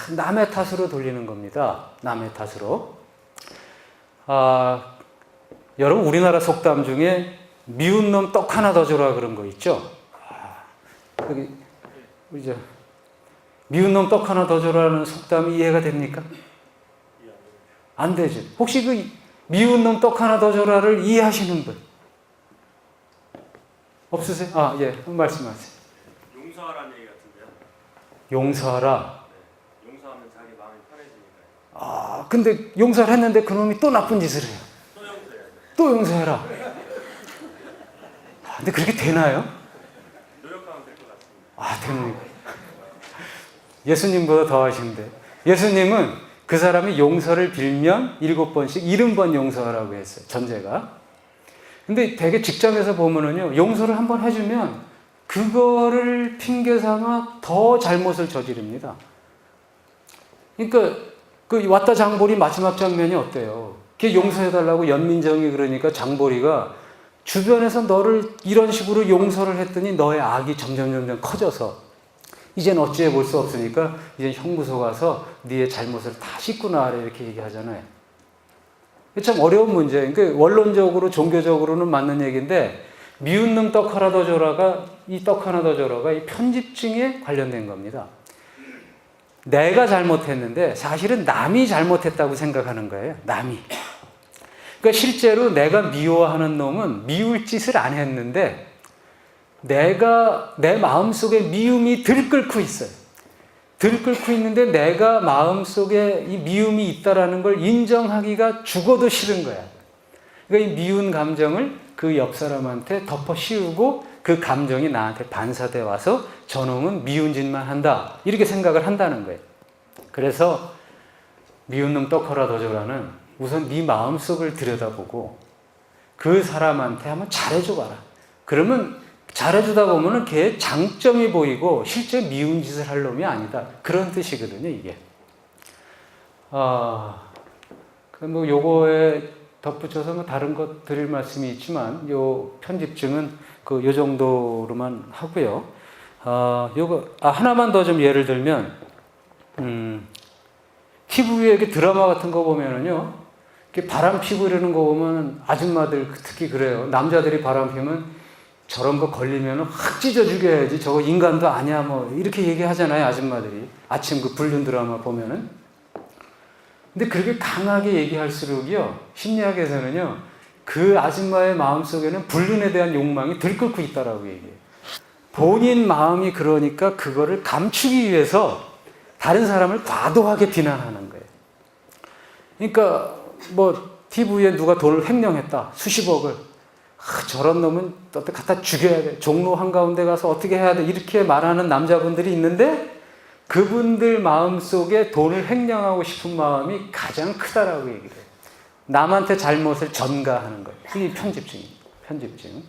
남의 탓으로 돌리는 겁니다. 남의 탓으로. 여러분 우리나라 속담 중에 미운 놈 떡 하나 더 줘라 그런 거 있죠? 여기 우리 저 미운 놈 떡 하나 더 줘라는 속담이 이해가 됩니까? 안 되죠. 혹시 그 미운 놈 떡 하나 더 줘라를 이해하시는 분? 없으세요? 예, 말씀하세요. 용서하라는 얘기 같은데요. 용서하라. 네, 용서하면 자기 마음이 편해지니까요. 근데 용서를 했는데 그놈이 또 나쁜 짓을 해요. 또 용서해야죠. 또 용서해라. 근데 그렇게 되나요? 노력하면 될 것 같습니다. 됩니까? 예수님보다 더 하신데. 예수님은 그 사람이 용서를 빌면 7번씩 70번 용서하라고 했어요. 전제가. 근데 되게 직장에서 보면은요, 용서를 한번 해주면 그거를 핑계 삼아 더 잘못을 저지릅니다. 그러니까 그 왔다 장보리 마지막 장면이 어때요? 걔 용서해달라고 연민정이 그러니까 장보리가 주변에서 너를 이런 식으로 용서를 했더니 너의 악이 점점 커져서 이젠 어찌해 볼 수 없으니까 이제 형무소 가서 네의 잘못을 다 씻고 나와라 이렇게 얘기하잖아요. 참 어려운 문제예요. 그러니까 원론적으로 종교적으로는 맞는 얘기인데 미운 놈 떡 하나 더 줘라가 이 떡 하나 더 줘라가 이 편집증에 관련된 겁니다. 내가 잘못했는데 사실은 남이 잘못했다고 생각하는 거예요. 남이. 그러니까 실제로 내가 미워하는 놈은 미울 짓을 안 했는데 내가 내 마음속에 미움이 들끓고 있어요. 들끓고 있는데 내가 마음속에 이 미움이 있다라는 걸 인정하기가 죽어도 싫은 거야. 그러니까 이 미운 감정을 그 옆 사람한테 덮어 씌우고 그 감정이 나한테 반사돼 와서 저놈은 미운 짓만 한다. 이렇게 생각을 한다는 거예요. 그래서 미운 놈 떡 하나 더 줘라는 우선 네 마음속을 들여다보고 그 사람한테 한번 잘해줘 봐라. 그러면 잘해주다 보면은 걔의 장점이 보이고 실제 미운 짓을 할 놈이 아니다. 그런 뜻이거든요, 이게. 뭐 요거에 덧붙여서 뭐 다른 것 드릴 말씀이 있지만 요 편집증은 요 정도로만 하고요. 요거 하나만 더 좀 예를 들면 TV에 이렇게 드라마 같은 거 보면은요, 이렇게 바람 피고 이러는 거 보면 아줌마들 특히 그래요. 남자들이 바람 피면 저런 거 걸리면 확 찢어 죽여야지. 저거 인간도 아니야. 뭐 이렇게 얘기하잖아요, 아줌마들이. 아침 그 불륜 드라마 보면은. 근데 그렇게 강하게 얘기할수록요, 심리학에서는요, 그 아줌마의 마음속에는 불륜에 대한 욕망이 들끓고 있다라고 얘기해요. 본인 마음이 그러니까 그거를 감추기 위해서 다른 사람을 과도하게 비난하는 거예요. 그러니까 뭐 TV에 누가 돈을 횡령했다. 수십억을. 저런 놈은 어떻게 갖다 죽여야 돼. 종로 한가운데 가서 어떻게 해야 돼. 이렇게 말하는 남자분들이 있는데 그분들 마음속에 돈을 횡령하고 싶은 마음이 가장 크다라고 얘기를 해요. 남한테 잘못을 전가하는 거예요. 이게 편집증입니다. 편집증.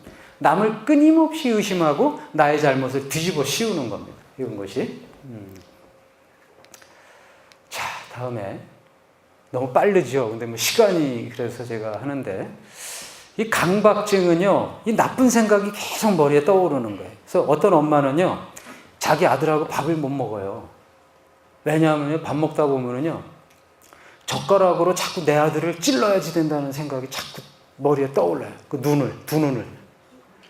남을 끊임없이 의심하고 나의 잘못을 뒤집어 씌우는 겁니다. 이런 것이. 자, 다음에 너무 빠르죠. 근데 뭐 시간이 그래서 제가 하는데 이 강박증은요, 이 나쁜 생각이 계속 머리에 떠오르는 거예요. 그래서 어떤 엄마는요, 자기 아들하고 밥을 못 먹어요. 왜냐하면 밥 먹다 보면은요, 젓가락으로 자꾸 내 아들을 찔러야지 된다는 생각이 자꾸 머리에 떠올라요. 그 두 눈을.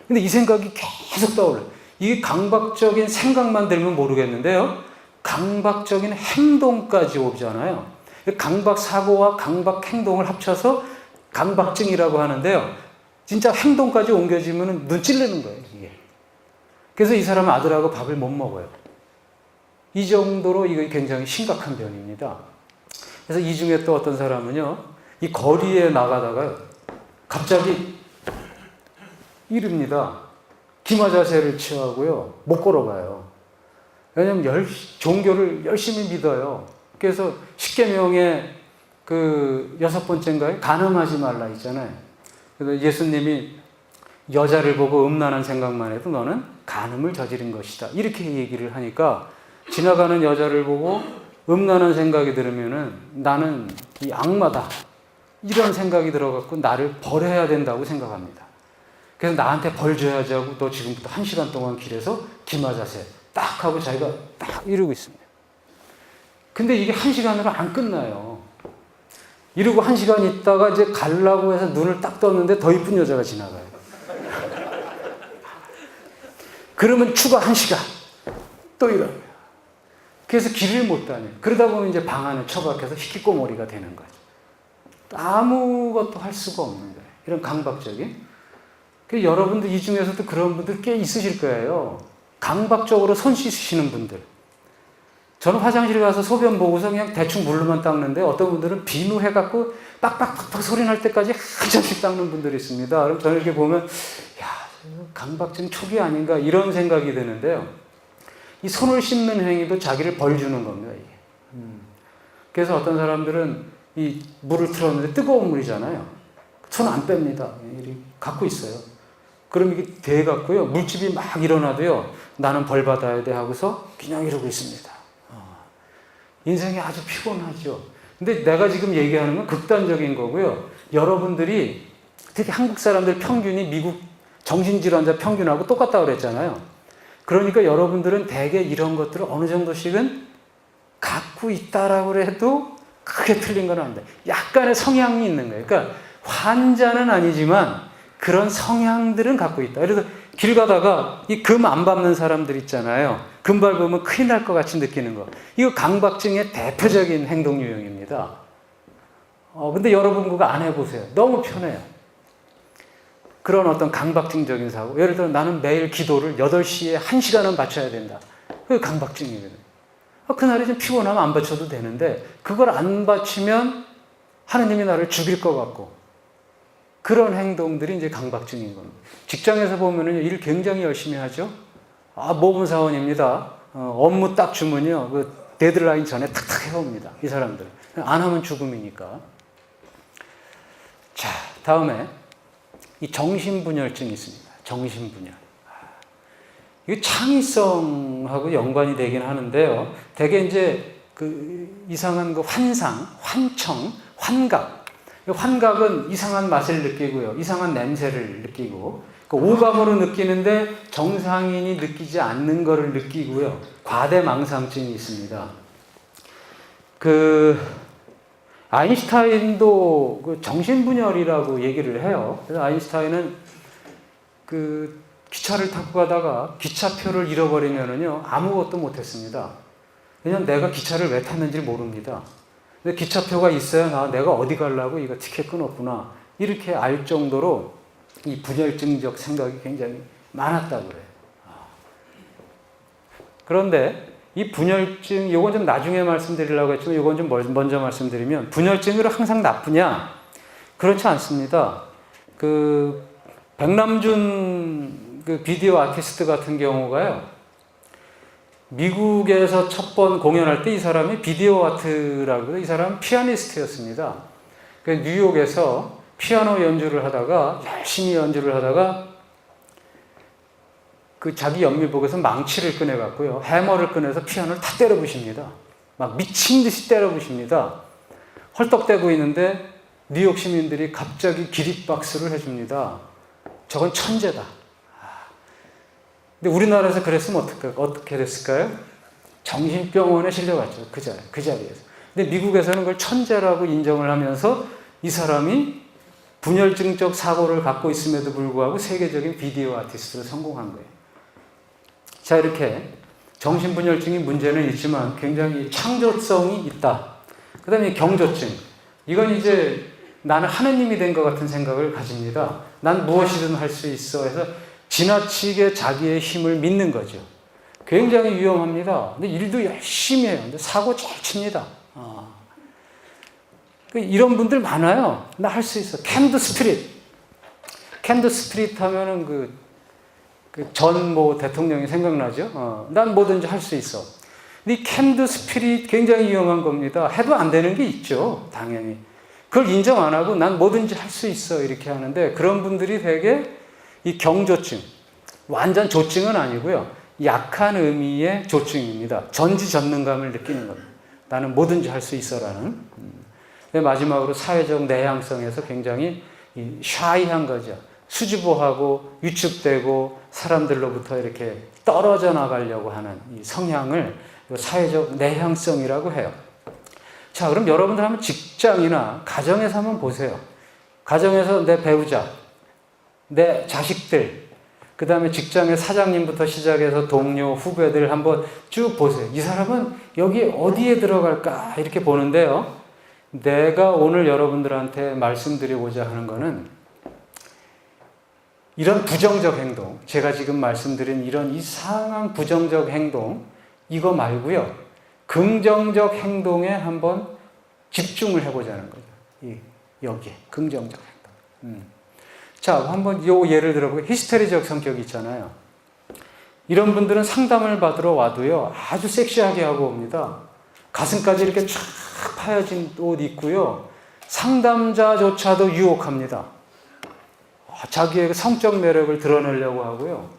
근데 이 생각이 계속 떠올라요. 이게 강박적인 생각만 들면 모르겠는데요, 강박적인 행동까지 오잖아요. 강박 사고와 강박 행동을 합쳐서 강박증이라고 하는데요, 진짜 행동까지 옮겨지면 눈 찔르는 거예요, 이게. 그래서 이 사람은 아들하고 밥을 못 먹어요. 이 정도로 이거 굉장히 심각한 병입니다. 그래서 이 중에 또 어떤 사람은요, 이 거리에 나가다가 갑자기 이릅니다. 기마 자세를 취하고요, 못 걸어가요. 왜냐하면 종교를 열심히 믿어요. 그래서 십계명의 그 6번째인가요? 간음하지 말라 있잖아요. 그래서 예수님이 여자를 보고 음란한 생각만 해도 너는 간음을 저지른 것이다, 이렇게 얘기를 하니까 지나가는 여자를 보고 음란한 생각이 들으면은 나는 이 악마다, 이런 생각이 들어갖고 나를 벌해야 된다고 생각합니다. 그래서 나한테 벌 줘야지 하고 너 지금부터 1시간 동안 길에서 기마 자세 딱 하고 자기가 딱 이러고 있습니다. 근데 이게 1시간으로 안 끝나요. 이러고 1시간 있다가 이제 가려고 해서 눈을 딱 떴는데 더 이쁜 여자가 지나가요. 그러면 추가 1시간 또 이러요. 그래서 길을 못 다녀요. 그러다 보면 이제 방 안에 처박혀서 히키꼬모리가 되는 거죠. 아무것도 할 수가 없는 거예요. 이런 강박적인. 여러분들 이 중에서도 그런 분들 꽤 있으실 거예요. 강박적으로 손 씻으시는 분들. 저는 화장실 가서 소변 보고서 그냥 대충 물로만 닦는데 어떤 분들은 비누해갖고 빡빡빡빡 소리 날 때까지 한참씩 닦는 분들이 있습니다. 그럼 저는 이렇게 보면, 야, 강박증 초기 아닌가 이런 생각이 드는데요. 이 손을 씻는 행위도 자기를 벌 주는 겁니다, 이게. 그래서 어떤 사람들은 이 물을 틀었는데 뜨거운 물이잖아요. 손 안 뺍니다. 이렇게 갖고 있어요. 그럼 이게 돼갖고요, 물집이 막 일어나도요, 나는 벌 받아야 돼 하고서 그냥 이러고 있습니다. 인생이 아주 피곤하죠. 근데 내가 지금 얘기하는 건 극단적인 거고요. 여러분들이, 특히 한국 사람들 평균이 미국 정신질환자 평균하고 똑같다고 그랬잖아요. 그러니까 여러분들은 대개 이런 것들을 어느 정도씩은 갖고 있다라고 해도 크게 틀린 건 아닙니다. 약간의 성향이 있는 거예요. 그러니까 환자는 아니지만 그런 성향들은 갖고 있다. 그래서 길 가다가 이 금 안 밟는 사람들 있잖아요. 금 밟으면 큰일 날 것 같이 느끼는 거. 이거 강박증의 대표적인 행동 유형입니다. 근데 여러분 그거 안 해보세요. 너무 편해요. 그런 어떤 강박증적인 사고. 예를 들어 나는 매일 기도를 8시에 1시간은 바쳐야 된다. 그게 강박증이거든요. 그날이 좀 피곤하면 안 바쳐도 되는데 그걸 안 바치면 하느님이 나를 죽일 것 같고, 그런 행동들이 이제 강박증인 겁니다. 직장에서 보면은 일 굉장히 열심히 하죠. 모범 사원입니다. 업무 딱 주면요, 그 데드라인 전에 탁탁 해옵니다. 이 사람들. 안 하면 죽음이니까. 자, 다음에 이 정신분열증이 있습니다. 정신분열. 이게 창의성하고 연관이 되긴 하는데요. 대개 이제 그 이상한 그 환상, 환청, 환각. 환각은 이상한 맛을 느끼고요, 이상한 냄새를 느끼고, 그 오감으로 느끼는데 정상인이 느끼지 않는 것을 느끼고요. 과대망상증이 있습니다. 그 아인슈타인도 그 정신분열이라고 얘기를 해요. 그래서 아인슈타인은 그 기차를 타고 가다가 기차표를 잃어버리면은요, 아무것도 못했습니다. 왜냐면 내가 기차를 왜 탔는지 모릅니다. 근데 기차표가 있어야 내가 어디 가려고 이거 티켓 끊었구나, 이렇게 알 정도로 이 분열증적 생각이 굉장히 많았다고 그래요. 그런데 이 분열증, 이건 좀 나중에 말씀드리려고 했지만 이건 좀 먼저 말씀드리면, 분열증으로 항상 나쁘냐? 그렇지 않습니다. 그 백남준 그 비디오 아티스트 같은 경우가요, 미국에서 첫 번 공연할 때 이 사람이 비디오 아트라고, 이 사람은 피아니스트였습니다. 뉴욕에서 피아노 연주를 하다가, 열심히 연주를 하다가 그 자기 연밀복에서 망치를 꺼내갖고요. 해머를 꺼내서 피아노를 다 때려 부십니다. 막 미친 듯이 때려 부십니다. 헐떡대고 있는데 뉴욕 시민들이 갑자기 기립박수를 해줍니다. 저건 천재다. 근데 우리나라에서 그랬으면 어떻게 됐을까요? 정신병원에 실려갔죠. 그 자리에서. 근데 미국에서는 그걸 천재라고 인정을 하면서 이 사람이 분열증적 사고를 갖고 있음에도 불구하고 세계적인 비디오 아티스트로 성공한 거예요. 자, 이렇게 정신분열증이 문제는 있지만 굉장히 창조성이 있다. 그 다음에 경조증. 이건 이제 나는 하느님이 된 것 같은 생각을 가집니다. 난 무엇이든 할 수 있어 해서 지나치게 자기의 힘을 믿는 거죠. 굉장히 위험합니다. 근데 일도 열심히 해요. 근데 사고 잘 칩니다. 이런 분들 많아요. 나 할 수 있어. 캔드 스피릿. 캔드 스피릿 하면은 전 대통령이 생각나죠? 난 뭐든지 할 수 있어. 근데 이 캔드 스피릿 굉장히 위험한 겁니다. 해도 안 되는 게 있죠. 당연히. 그걸 인정 안 하고 난 뭐든지 할 수 있어. 이렇게 하는데 그런 분들이 되게 이 경조증. 완전 조증은 아니고요. 약한 의미의 조증입니다. 전지전능감을 느끼는 겁니다. 나는 뭐든지 할 수 있어라는. 마지막으로 사회적 내향성에서 굉장히 샤이한 거죠. 수줍어하고 위축되고 사람들로부터 이렇게 떨어져 나가려고 하는 이 성향을 사회적 내향성이라고 해요. 자, 그럼 여러분들 한번 직장이나 가정에서 한번 보세요. 가정에서 내 배우자, 내 자식들, 그 다음에 직장의 사장님부터 시작해서 동료, 후배들 한번 쭉 보세요. 이 사람은 여기 어디에 들어갈까? 이렇게 보는데요. 내가 오늘 여러분들한테 말씀드리고자 하는 거는 이런 부정적 행동, 제가 지금 말씀드린 이런 이상한 부정적 행동, 이거 말고요. 긍정적 행동에 한번 집중을 해보자는 거죠. 여기에, 긍정적 행동. 자, 한번 요 예를 들어보고 히스테리적 성격이 있잖아요. 이런 분들은 상담을 받으러 와도요, 아주 섹시하게 하고 옵니다. 가슴까지 이렇게 쫙 파여진 옷 입고요. 상담자조차도 유혹합니다. 자기의 성적 매력을 드러내려고 하고요.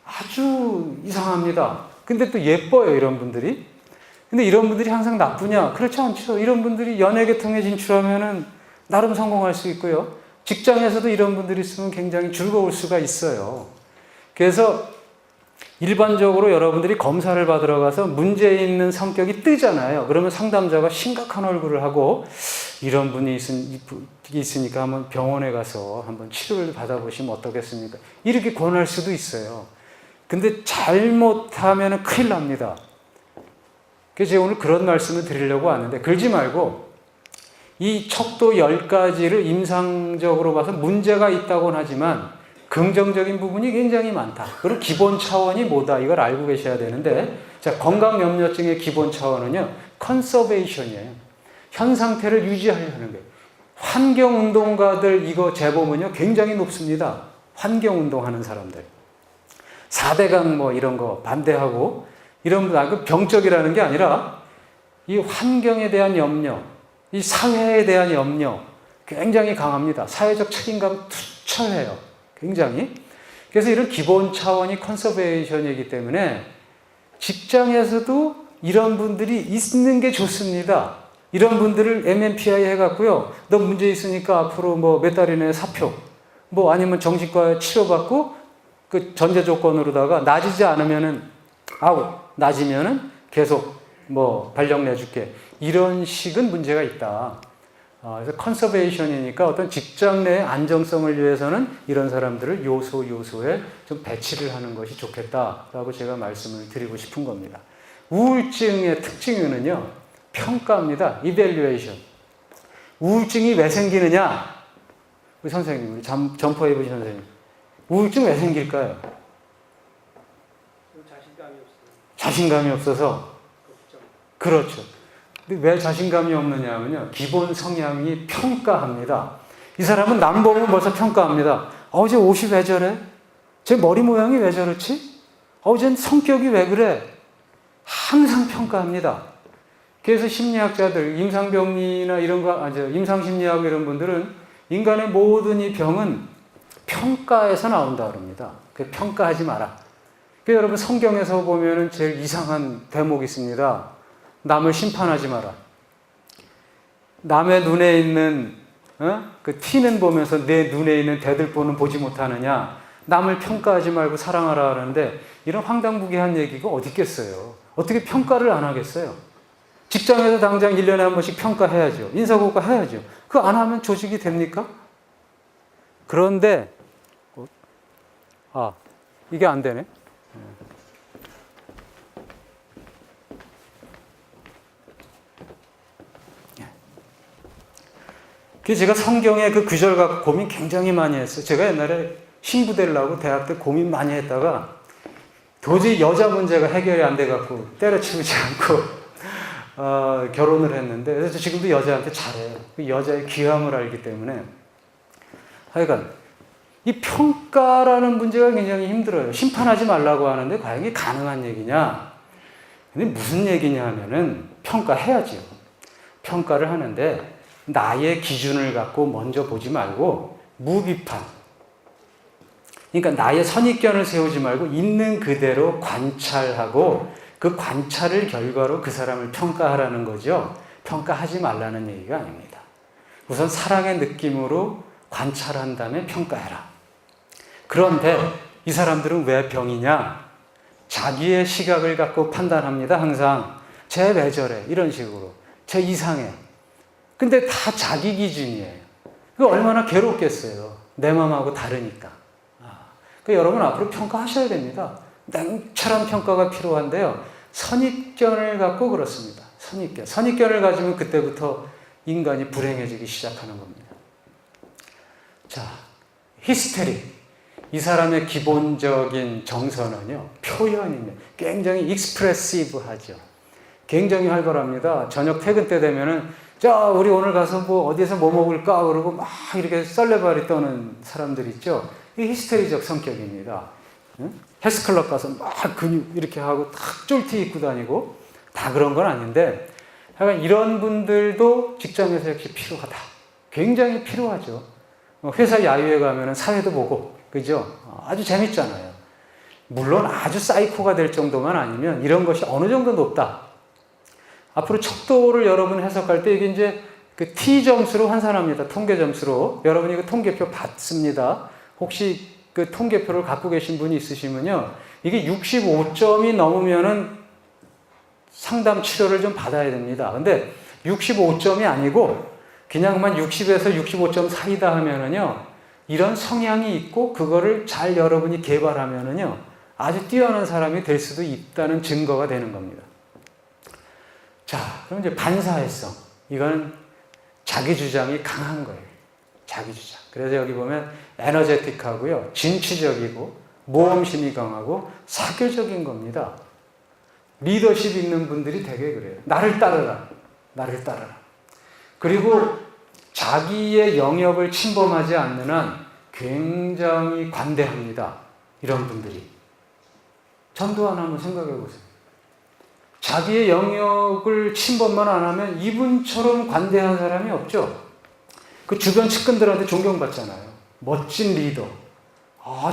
아주 이상합니다. 근데 또 예뻐요, 이런 분들이. 근데 이런 분들이 항상 나쁘냐? 그렇지 않죠. 이런 분들이 연예계통에 진출하면은 나름 성공할 수 있고요. 직장에서도 이런 분들이 있으면 굉장히 즐거울 수가 있어요. 그래서 일반적으로 여러분들이 검사를 받으러 가서 문제 있는 성격이 뜨잖아요. 그러면 상담자가 심각한 얼굴을 하고 이런 분이 있으니까 한번 병원에 가서 한번 치료를 받아보시면 어떻겠습니까? 이렇게 권할 수도 있어요. 근데 잘못하면 큰일 납니다. 그래서 제가 오늘 그런 말씀을 드리려고 하는데 그러지 말고 이 척도 10가지를 임상적으로 봐서 문제가 있다고는 하지만 긍정적인 부분이 굉장히 많다. 그리고 기본 차원이 뭐다. 이걸 알고 계셔야 되는데, 자, 건강염려증의 기본 차원은요, 컨서베이션이에요. 현 상태를 유지하려는 거예요. 환경운동가들 이거 재보면요, 굉장히 높습니다. 환경운동하는 사람들. 4대강 이런 거 반대하고, 이런 분, 병적이라는 게 아니라, 이 환경에 대한 염려, 이 사회에 대한 염려, 굉장히 강합니다. 사회적 책임감 투철해요. 굉장히. 그래서 이런 기본 차원이 컨서베이션이기 때문에 직장에서도 이런 분들이 있는 게 좋습니다. 이런 분들을 MMPI 해갖고요. 너 문제 있으니까 앞으로 몇 달 이내에 사표, 아니면 정신과 치료받고 그 전제 조건으로다가 낮이지 않으면은 아웃, 낮이면은 계속 발령 내줄게. 이런 식은 문제가 있다. 그래서 컨서베이션이니까 어떤 직장 내 안정성을 위해서는 이런 사람들을 요소에 좀 배치를 하는 것이 좋겠다라고 제가 말씀을 드리고 싶은 겁니다. 우울증의 특징은요, 평가입니다. evaluation. 우울증이 왜 생기느냐? 우리 선생님, 우리 점퍼 해보신 선생님. 우울증 왜 생길까요? 자신감이 없어서. 그렇죠. 근데 왜 자신감이 없느냐 하면요, 기본 성향이 평가합니다. 이 사람은 남 보면 벌써 평가합니다. 쟤 옷이 왜 저래? 쟤 머리 모양이 왜 저렇지? 쟤 성격이 왜 그래? 항상 평가합니다. 그래서 심리학자들, 임상병리나 이런 거, 임상심리학 이런 분들은 인간의 모든 이 병은 평가에서 나온다 그럽니다. 평가하지 마라. 그러니까 여러분 성경에서 보면은 제일 이상한 대목이 있습니다. 남을 심판하지 마라. 남의 눈에 있는 그 티는 보면서 내 눈에 있는 대들보는 보지 못하느냐. 남을 평가하지 말고 사랑하라 하는데 이런 황당무계한 얘기가 어디 있겠어요. 어떻게 평가를 안 하겠어요. 직장에서 당장 1년에 한 번씩 평가해야죠. 인사고과 해야죠. 그거 안 하면 조직이 됩니까? 그런데 이게 안 되네. 그래서 제가 성경의 그 구절 갖고 고민 굉장히 많이 했어요. 제가 옛날에 신부 되려고 대학 때 고민 많이 했다가 도저히 여자 문제가 해결이 안 돼갖고 때려치우지 않고 결혼을 했는데, 그래서 지금도 여자한테 잘해요. 그 여자의 귀함을 알기 때문에. 하여간 이 평가라는 문제가 굉장히 힘들어요. 심판하지 말라고 하는데 과연 이게 가능한 얘기냐? 근데 무슨 얘기냐 하면은 평가해야죠. 평가를 하는데 나의 기준을 갖고 먼저 보지 말고 무비판. 그러니까 나의 선입견을 세우지 말고 있는 그대로 관찰하고 그 관찰을 결과로 그 사람을 평가하라는 거죠. 평가하지 말라는 얘기가 아닙니다. 우선 사랑의 느낌으로 관찰한 다음에 평가해라. 그런데 이 사람들은 왜 병이냐? 자기의 시각을 갖고 판단합니다. 항상 쟤 왜 저래? 이런 식으로. 쟤 이상해. 근데 다 자기 기준이에요. 그 얼마나 괴롭겠어요. 내 마음하고 다르니까. 그 여러분 앞으로 평가하셔야 됩니다. 냉철한 평가가 필요한데요. 선입견을 갖고 그렇습니다. 선입견. 선입견을 가지면 그때부터 인간이 불행해지기 시작하는 겁니다. 자, 히스테리. 이 사람의 기본적인 정서는요, 표현입니다. 굉장히 익스프레시브하죠. 굉장히 활발합니다. 저녁 퇴근 때 되면은, 자, 우리 오늘 가서 뭐 어디에서 뭐 먹을까? 그러고 막 이렇게 썰레발이 떠는 사람들 있죠. 이 히스테리적 성격입니다. 헬스클럽 가서 막 근육 이렇게 하고 탁 쫄티 입고 다니고 다 그런 건 아닌데, 하여간 이런 분들도 직장에서 역시 필요하다. 굉장히 필요하죠. 회사 야유회 가면은 사회도 보고, 그죠? 아주 재밌잖아요. 물론 아주 사이코가 될 정도만 아니면 이런 것이 어느 정도 높다. 앞으로 척도를 여러분 해석할 때 이게 이제 그 T 점수로 환산합니다. 통계 점수로. 여러분이 그 통계표 받습니다. 혹시 그 통계표를 갖고 계신 분이 있으시면요. 이게 65점이 넘으면은 상담 치료를 좀 받아야 됩니다. 근데 65점이 아니고 그냥만 60에서 65점 사이다 하면은요. 이런 성향이 있고 그거를 잘 여러분이 개발하면은요. 아주 뛰어난 사람이 될 수도 있다는 증거가 되는 겁니다. 자, 그럼 이제 반사회성. 이건 자기 주장이 강한 거예요. 자기 주장. 그래서 여기 보면 에너제틱하고요. 진취적이고 모험심이 강하고 사교적인 겁니다. 리더십 있는 분들이 되게 그래요. 나를 따르라. 나를 따르라. 그리고 자기의 영역을 침범하지 않는 한 굉장히 관대합니다. 이런 분들이. 전두환 한번 생각해 보세요. 자기의 영역을 침범만 안 하면 이분처럼 관대한 사람이 없죠. 그 주변 측근들한테 존경받잖아요. 멋진 리더.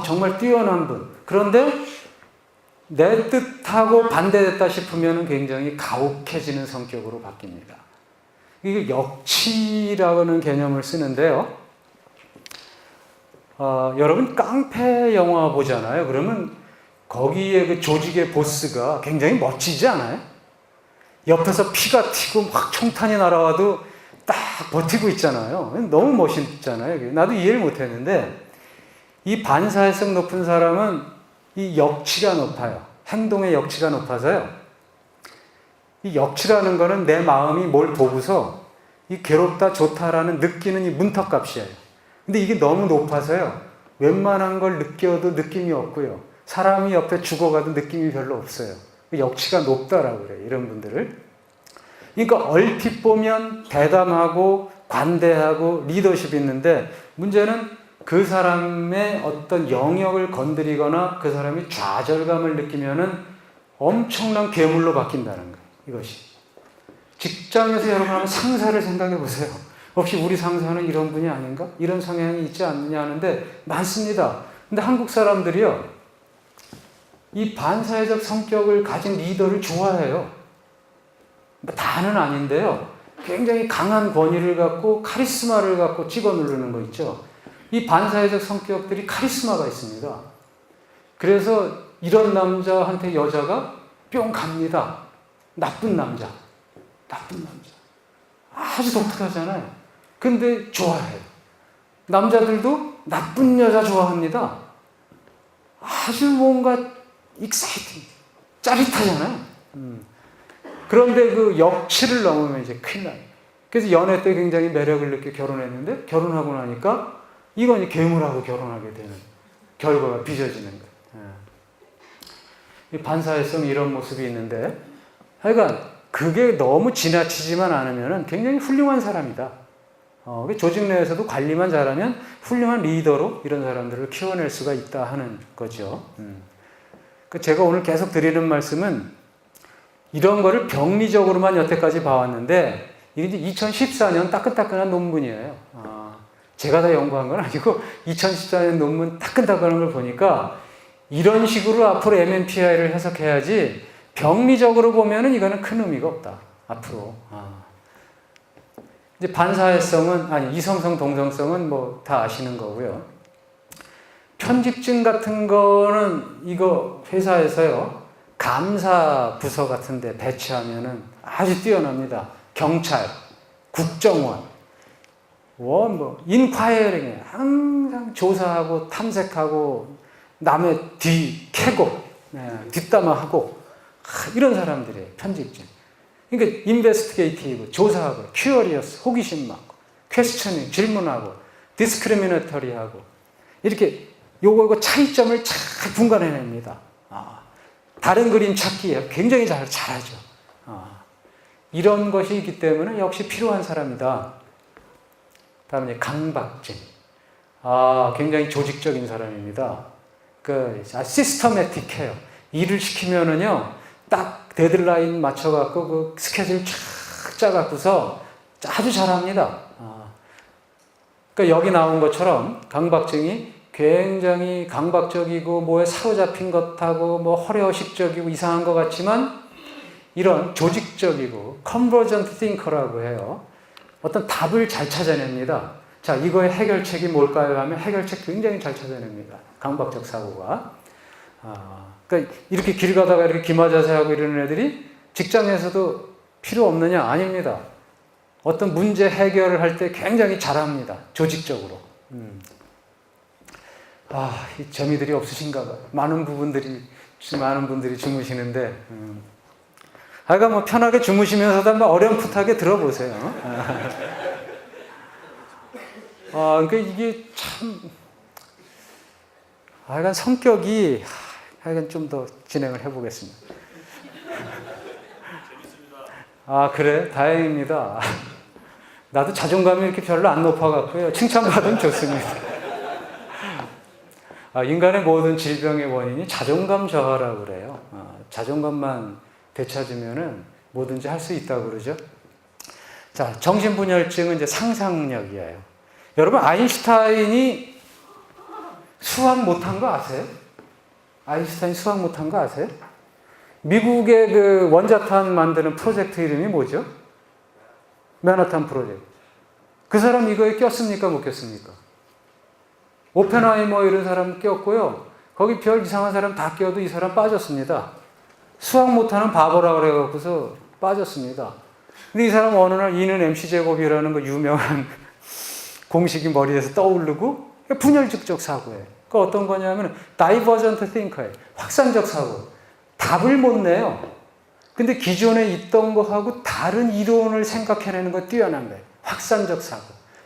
정말 뛰어난 분. 그런데 내 뜻하고 반대됐다 싶으면 굉장히 가혹해지는 성격으로 바뀝니다. 이게 역치라는 개념을 쓰는데요. 여러분 깡패 영화 보잖아요. 그러면 거기에 그 조직의 보스가 굉장히 멋지지 않아요? 옆에서 피가 튀고 막 총탄이 날아와도 딱 버티고 있잖아요. 너무 멋있잖아요. 나도 이해를 못했는데 이 반사회성 높은 사람은 이 역치가 높아요. 행동의 역치가 높아서요. 이 역치라는 거는 내 마음이 뭘 보고서 이 괴롭다 좋다라는 느끼는 이 문턱값이에요. 근데 이게 너무 높아서요. 웬만한 걸 느껴도 느낌이 없고요. 사람이 옆에 죽어가도 느낌이 별로 없어요. 역치가 높다라고 그래요. 이런 분들을. 그러니까 얼핏 보면 대담하고 관대하고 리더십이 있는데 문제는 그 사람의 어떤 영역을 건드리거나 그 사람이 좌절감을 느끼면은 엄청난 괴물로 바뀐다는 거예요. 이것이. 직장에서 여러분 한번 상사를 생각해 보세요. 혹시 우리 상사는 이런 분이 아닌가? 이런 성향이 있지 않느냐 하는데 많습니다. 근데 한국 사람들이요. 이 반사회적 성격을 가진 리더를 좋아해요. 뭐 다는 아닌데요. 굉장히 강한 권위를 갖고 카리스마를 갖고 찍어 누르는 거 있죠. 이 반사회적 성격들이 카리스마가 있습니다. 그래서 이런 남자한테 여자가 뿅 갑니다. 나쁜 남자. 아주 독특하잖아요. 근데 좋아해요. 남자들도 나쁜 여자 좋아합니다. 아주 뭔가 익사이팅, 짜릿하잖아요. 그런데 그 역치를 넘으면 이제 큰일 나요. 그래서 연애 때 굉장히 매력을 느껴 결혼했는데 결혼하고 나니까 이건 괴물하고 결혼하게 되는 결과가 빚어지는 거예요. 이 반사회성 이런 모습이 있는데 하여간 그게 너무 지나치지만 않으면 굉장히 훌륭한 사람이다. 조직 내에서도 관리만 잘하면 훌륭한 리더로 이런 사람들을 키워낼 수가 있다 하는 거죠. 제가 오늘 계속 드리는 말씀은 이런 거를 병리적으로만 여태까지 봐왔는데 이게 이제 2014년 따끈따끈한 논문이에요. 제가 다 연구한 건 아니고 2014년 논문 따끈따끈한 걸 보니까 이런 식으로 앞으로 MMPI를 해석해야지 병리적으로 보면은 이거는 큰 의미가 없다. 앞으로. 이제 반사회성은 아니 이성성 동성성은 뭐 다 아시는 거고요. 편집증 같은 거는 이거 회사에서요. 감사 부서 같은 데 배치하면은 아주 뛰어납니다. 경찰, 국정원, 인콰이어링에 항상 조사하고 탐색하고 남의 뒤 캐고 뒷담화하고 이런 사람들이에요. 편집증. 그러니까 인베스티게이티브, 조사하고 큐어리어스, 호기심 많고 퀘스처닝, 질문하고 디스크리미네터리하고 이렇게 요거 차이점을 잘 분간해냅니다. 다른 그림 찾기에 굉장히 잘하죠. 이런 것이 있기 때문에 역시 필요한 사람이다. 다음에 강박증. 굉장히 조직적인 사람입니다. 시스터매틱해요. 일을 시키면은요, 딱 데드라인 맞춰갖고 그 스케줄 쫙 짜갖고서 아주 잘합니다. 그러니까 여기 나온 것처럼 강박증이 굉장히 강박적이고 뭐에 사로잡힌 것하고 뭐 허례허식적이고 이상한 것 같지만 이런 조직적이고 컨버전트 띵커라고 해요. 어떤 답을 잘 찾아냅니다. 자, 이거의 해결책이 뭘까요? 하면 해결책 굉장히 잘 찾아냅니다. 강박적 사고가. 그러니까 이렇게 길 가다가 이렇게 기마자세하고 이러는 애들이 직장에서도 필요 없느냐? 아닙니다. 어떤 문제 해결을 할 때 굉장히 잘합니다. 조직적으로. 이 재미들이 없으신가 봐요. 많은 분들이 주무시는데, 하여간 뭐 편하게 주무시면서도 한번 어렴풋하게 들어보세요. 그러니까 이게 참, 하여간 성격이, 하여간 좀 더 진행을 해보겠습니다. 그래? 다행입니다. 나도 자존감이 이렇게 별로 안 높아갖고요. 칭찬받으면 좋습니다. 인간의 모든 질병의 원인이 자존감 저하라고 그래요. 자존감만 되찾으면은 뭐든지 할 수 있다고 그러죠. 자, 정신분열증은 이제 상상력이에요. 여러분, 아인슈타인이 수학 못한 거 아세요? 아인슈타인 수학 못한 거 아세요? 미국의 그 원자탄 만드는 프로젝트 이름이 뭐죠? 맨하탄 프로젝트. 그 사람 이거에 꼈습니까? 못 꼈습니까? 오펜하이머 이런 사람 꼈고요. 거기 별 이상한 사람 다 껴도 이 사람 빠졌습니다. 수학 못하는 바보라 그래갖고서 빠졌습니다. 근데 이 사람 어느 날 E는 MC제곱이라는 그 유명한 공식이 머리에서 떠오르고 분열직적 사고예요. 그 어떤 거냐면 다이버전트 띵커예요. 확산적 사고. 답을 못 내요. 근데 기존에 있던 거하고 다른 이론을 생각해내는 거 뛰어난 거예요. 확산적 사고.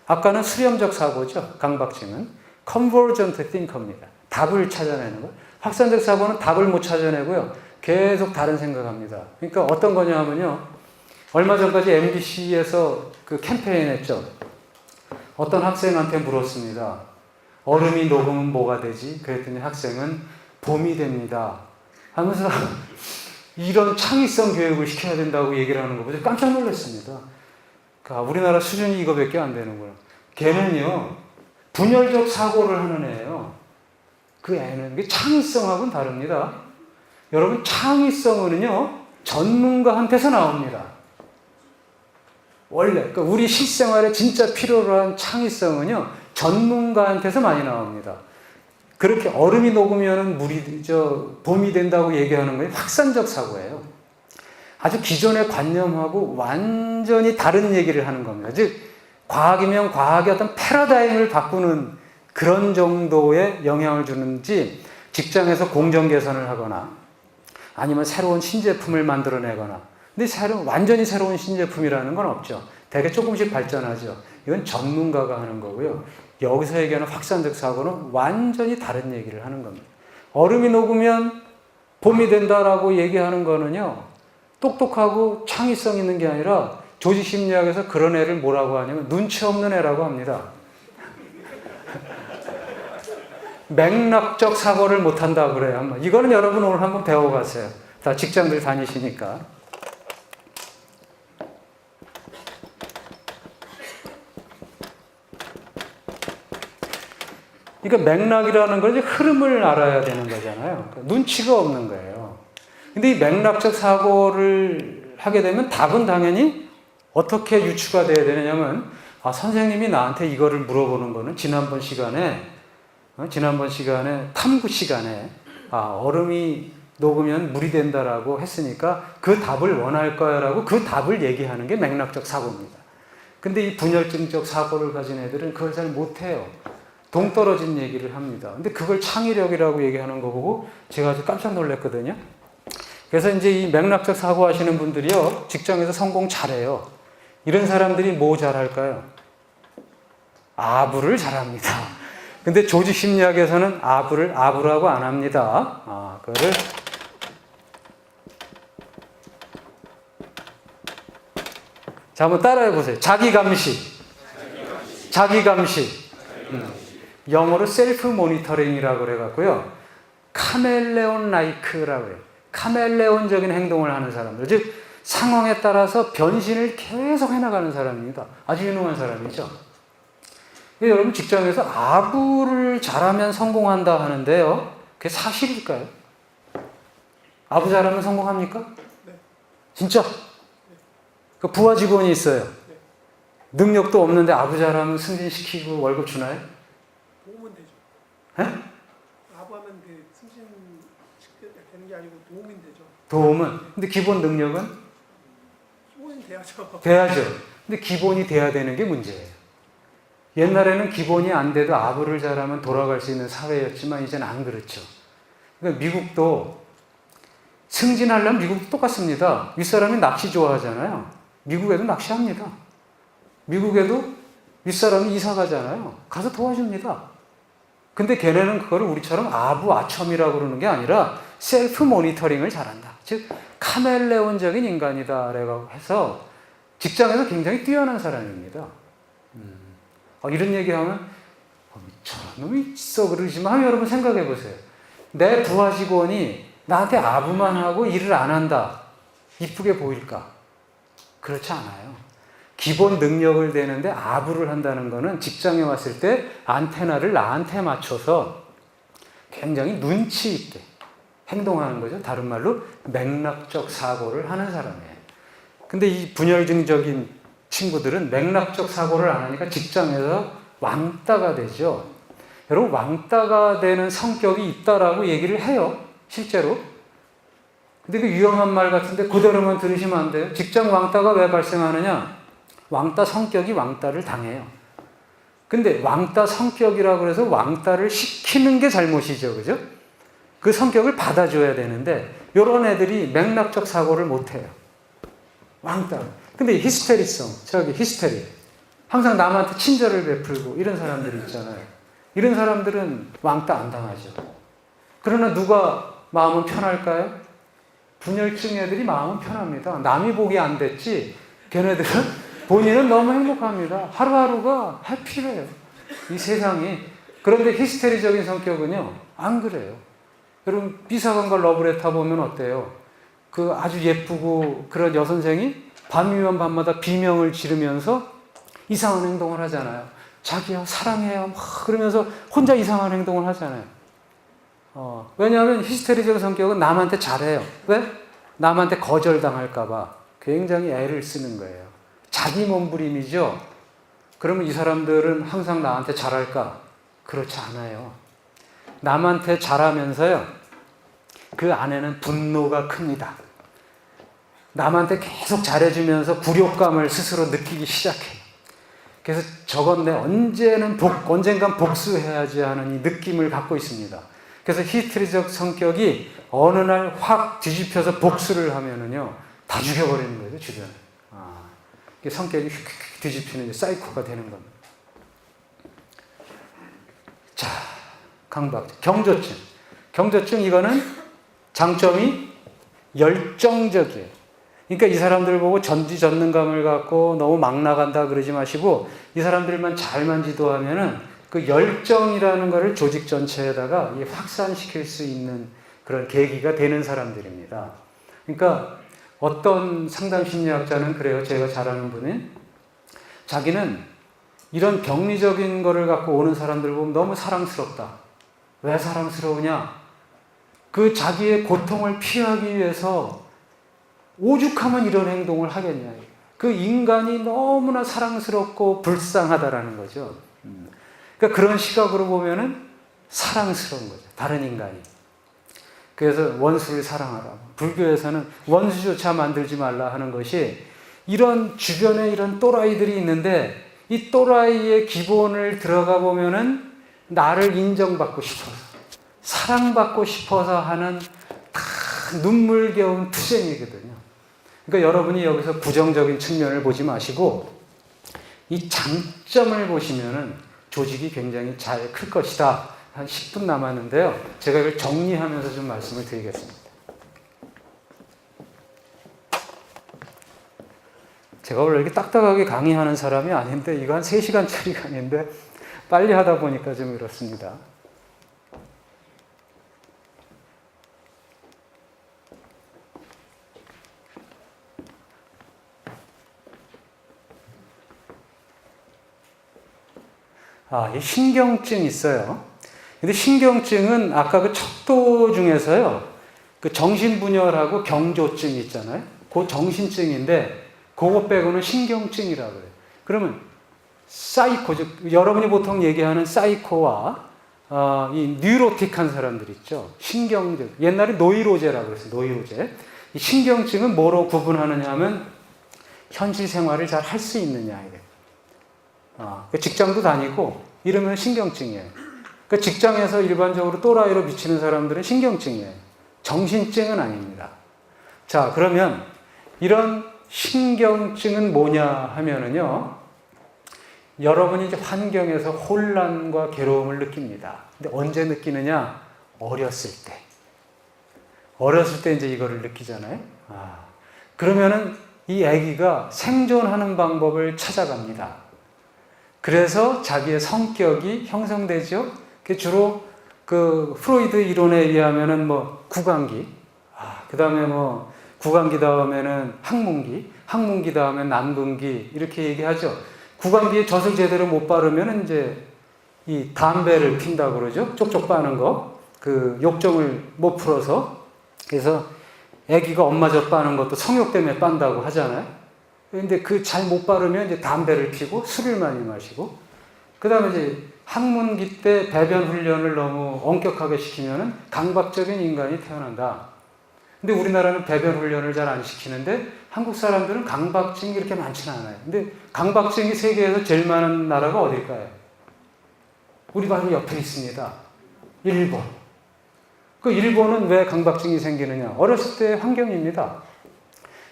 아까는 수렴적 사고죠. 강박증은. 컨버전트 띵커입니다. 답을 찾아내는 거. 확산적 사고는 답을 못 찾아내고요. 계속 다른 생각합니다. 그러니까 어떤 거냐 하면요. 얼마 전까지 MBC에서 그 캠페인 했죠. 어떤 학생한테 물었습니다. 얼음이 녹으면 뭐가 되지? 그랬더니 학생은 봄이 됩니다. 하면서 이런 창의성 교육을 시켜야 된다고 얘기를 하는 거 보고 깜짝 놀랐습니다. 그러니까 우리나라 수준이 이거밖에 안 되는구나. 걔는요. 분열적 사고를 하는 애예요. 그 애는 창의성하고는 다릅니다. 여러분, 창의성은요, 전문가한테서 나옵니다. 원래, 그러니까 우리 실생활에 진짜 필요로 한 창의성은요, 전문가한테서 많이 나옵니다. 그렇게 얼음이 녹으면 봄이 된다고 얘기하는 건 확산적 사고예요. 아주 기존의 관념하고 완전히 다른 얘기를 하는 겁니다. 즉, 과학이면 과학의 어떤 패러다임을 바꾸는 그런 정도의 영향을 주는지, 직장에서 공정 개선을 하거나 아니면 새로운 신제품을 만들어내거나, 근데 완전히 새로운 신제품이라는 건 없죠. 되게 조금씩 발전하죠. 이건 전문가가 하는 거고요. 여기서 얘기하는 확산적 사고는 완전히 다른 얘기를 하는 겁니다. 얼음이 녹으면 봄이 된다라고 얘기하는 거는요, 똑똑하고 창의성 있는 게 아니라 조직심리학에서 그런 애를 뭐라고 하냐면 눈치 없는 애라고 합니다. 맥락적 사고를 못한다고 그래요. 이거는 여러분 오늘 한번 배워가세요. 다 직장들 다니시니까. 그러니까 맥락이라는 건 이제 흐름을 알아야 되는 거잖아요. 눈치가 없는 거예요. 근데 이 맥락적 사고를 하게 되면 답은 당연히 어떻게 유추가 돼야 되느냐면, 선생님이 나한테 이거를 물어보는 거는 지난번 시간에 탐구 시간에 얼음이 녹으면 물이 된다라고 했으니까 그 답을 원할 거야라고 그 답을 얘기하는 게 맥락적 사고입니다. 근데 이 분열증적 사고를 가진 애들은 그걸 잘 못해요. 동떨어진 얘기를 합니다. 근데 그걸 창의력이라고 얘기하는 거 보고 제가 아주 깜짝 놀랐거든요. 그래서 이제 이 맥락적 사고 하시는 분들이요, 직장에서 성공 잘해요. 이런 사람들이 뭐 잘할까요? 아부를 잘합니다. 근데 조직 심리학에서는 아부라고 안 합니다. 그거를 자, 한번 따라해 보세요. 자기감시. 영어로 셀프 모니터링이라고 그래갖고요. 카멜레온 라이크라고 해요. 카멜레온적인 행동을 하는 사람들. 즉, 상황에 따라서 변신을 계속 해나가는 사람입니다. 아주 유능한 사람이죠. 여러분, 직장에서 아부를 잘하면 성공한다 하는데요. 그게 사실일까요? 아부 잘하면 성공합니까? 네. 진짜? 네. 그 부하 직원이 있어요. 네. 능력도 없는데 아부 잘하면 승진시키고 월급 주나요? 도움은 되죠. 에? 아부하면 그 승진되는 게 아니고 도움이 되죠. 도움은? 근데 기본 능력은? 기본은 돼야죠. 돼야죠. 근데 기본이 돼야 되는 게 문제예요. 옛날에는 기본이 안 돼도 아부를 잘하면 돌아갈 수 있는 사회였지만 이제는 안 그렇죠. 그러니까 미국도 승진하려면 미국도 똑같습니다. 윗사람이 낚시 좋아하잖아요. 미국에도 낚시합니다. 미국에도 윗사람이 이사 가잖아요. 가서 도와줍니다. 근데 걔네는 그거를 우리처럼 아첨이라고 그러는 게 아니라 셀프 모니터링을 잘한다. 즉 카멜레온적인 인간이다라고 해서 직장에서 굉장히 뛰어난 사람입니다. 이런 얘기하면 저놈이 있어 그러지만 여러분 생각해 보세요. 내 부하 직원이 나한테 아부만 하고 일을 안 한다. 이쁘게 보일까? 그렇지 않아요. 기본 능력을 되는데 아부를 한다는 거는 직장에 왔을 때 안테나를 나한테 맞춰서 굉장히 눈치 있게 행동하는 거죠. 다른 말로 맥락적 사고를 하는 사람이에요. 근데 이 분열증적인 친구들은 맥락적 사고를 안 하니까 직장에서 왕따가 되죠. 여러분, 왕따가 되는 성격이 있다라고 얘기를 해요. 실제로. 근데 그 위험한 말 같은데 그대로만 들으시면 안 돼요. 직장 왕따가 왜 발생하느냐? 왕따 성격이 왕따를 당해요. 근데 왕따 성격이라고 해서 왕따를 시키는 게 잘못이죠. 그죠? 그 성격을 받아줘야 되는데 이런 애들이 맥락적 사고를 못해요. 왕따. 근데 히스테리성, 히스테리. 항상 남한테 친절을 베풀고 이런 사람들이 있잖아요. 이런 사람들은 왕따 안 당하죠. 그러나 누가 마음은 편할까요? 분열증 애들이 마음은 편합니다. 남이 보기 안 됐지 걔네들은 본인은 너무 행복합니다. 하루하루가 해피해요. 이 세상이. 그런데 히스테리적인 성격은요, 안 그래요. 여러분, 비사관과 러브레터 보면 어때요? 그 아주 예쁘고 그런 여선생이 밤이면 밤마다 비명을 지르면서 이상한 행동을 하잖아요. 자기야, 사랑해요. 막 그러면서 혼자 이상한 행동을 하잖아요. 왜냐하면 히스테리적 성격은 남한테 잘해요. 왜? 남한테 거절당할까봐 굉장히 애를 쓰는 거예요. 자기 몸부림이죠. 그러면 이 사람들은 항상 나한테 잘할까? 그렇지 않아요. 남한테 잘하면서요, 그 안에는 분노가 큽니다. 남한테 계속 잘해주면서 굴욕감을 스스로 느끼기 시작해요. 그래서 저건 내 언젠간 복수해야지 하는 이 느낌을 갖고 있습니다. 그래서 히스테리적 성격이 어느 날 확 뒤집혀서 복수를 하면은요, 다 죽여버리는 거예요, 주변에. 성격이 휙휙 뒤집히는 사이코가 되는 겁니다. 자, 강박증. 경조증. 경조증, 이거는 장점이 열정적이에요. 그러니까 이 사람들 보고 전지전능감을 갖고 너무 막 나간다 그러지 마시고, 이 사람들만 잘만 지도하면은 그 열정이라는 것을 조직 전체에다가 확산시킬 수 있는 그런 계기가 되는 사람들입니다. 그러니까 어떤 상담 심리학자는 그래요. 제가 잘 아는 분은 자기는 이런 병리적인 거를 갖고 오는 사람들 보면 너무 사랑스럽다. 왜 사랑스러우냐? 그 자기의 고통을 피하기 위해서 오죽하면 이런 행동을 하겠냐. 그 인간이 너무나 사랑스럽고 불쌍하다라는 거죠. 그러니까 그런 시각으로 보면은 사랑스러운 거죠. 다른 인간이. 그래서 원수를 사랑하라. 불교에서는 원수조차 만들지 말라 하는 것이, 이런 주변에 이런 또라이들이 있는데 이 또라이의 기본을 들어가 보면은 나를 인정받고 싶어서, 사랑받고 싶어서 하는 다 눈물겨운 투쟁이거든요. 그러니까 여러분이 여기서 부정적인 측면을 보지 마시고 이 장점을 보시면은 조직이 굉장히 잘 클 것이다. 한 10분 남았는데요. 제가 이걸 정리하면서 좀 말씀을 드리겠습니다. 제가 원래 이렇게 딱딱하게 강의하는 사람이 아닌데, 이거 한 3시간짜리 강의인데 빨리 하다 보니까 좀 이렇습니다. 이 신경증 있어요. 근데 신경증은 아까 그 척도 중에서요, 그 정신분열하고 경조증 있잖아요. 그 정신증인데, 그거 빼고는 신경증이라고 해요. 그러면 사이코, 즉 여러분이 보통 얘기하는 사이코와 이 뉴로틱한 사람들 있죠. 신경증. 옛날에 노이로제라고 그랬어요. 노이로제. 이 신경증은 뭐로 구분하느냐 하면 현실 생활을 잘 할 수 있느냐 이래. 직장도 다니고 이러면 신경증이에요. 그러니까 직장에서 일반적으로 또라이로 비치는 사람들은 신경증이에요. 정신증은 아닙니다. 자, 그러면 이런 신경증은 뭐냐 하면은요, 여러분이 이제 환경에서 혼란과 괴로움을 느낍니다. 근데 언제 느끼느냐? 어렸을 때. 어렸을 때 이제 이거를 느끼잖아요. 그러면은 이 아기가 생존하는 방법을 찾아갑니다. 그래서 자기의 성격이 형성되죠. 주로 그 프로이드 이론에 의하면은 뭐 구강기, 그 다음에 뭐 구강기 다음에는 항문기, 항문기 다음에 남근기 이렇게 얘기하죠. 구강기에 젖을 제대로 못 바르면 이제 이 담배를 핀다고 그러죠. 쪽쪽 빠는 거, 그 욕정을 못 풀어서. 그래서 아기가 엄마 젖 빠는 것도 성욕 때문에 빤다고 하잖아요. 근데 그 잘 못 바르면 이제 담배를 피고 술을 많이 마시고, 그 다음에 이제 학문기 때 배변 훈련을 너무 엄격하게 시키면은 강박적인 인간이 태어난다. 근데 우리나라는 배변 훈련을 잘 안 시키는데 한국 사람들은 강박증이 이렇게 많지는 않아요. 근데 강박증이 세계에서 제일 많은 나라가 어딜까요? 우리 바로 옆에 있습니다. 일본. 그 일본은 왜 강박증이 생기느냐? 어렸을 때 환경입니다.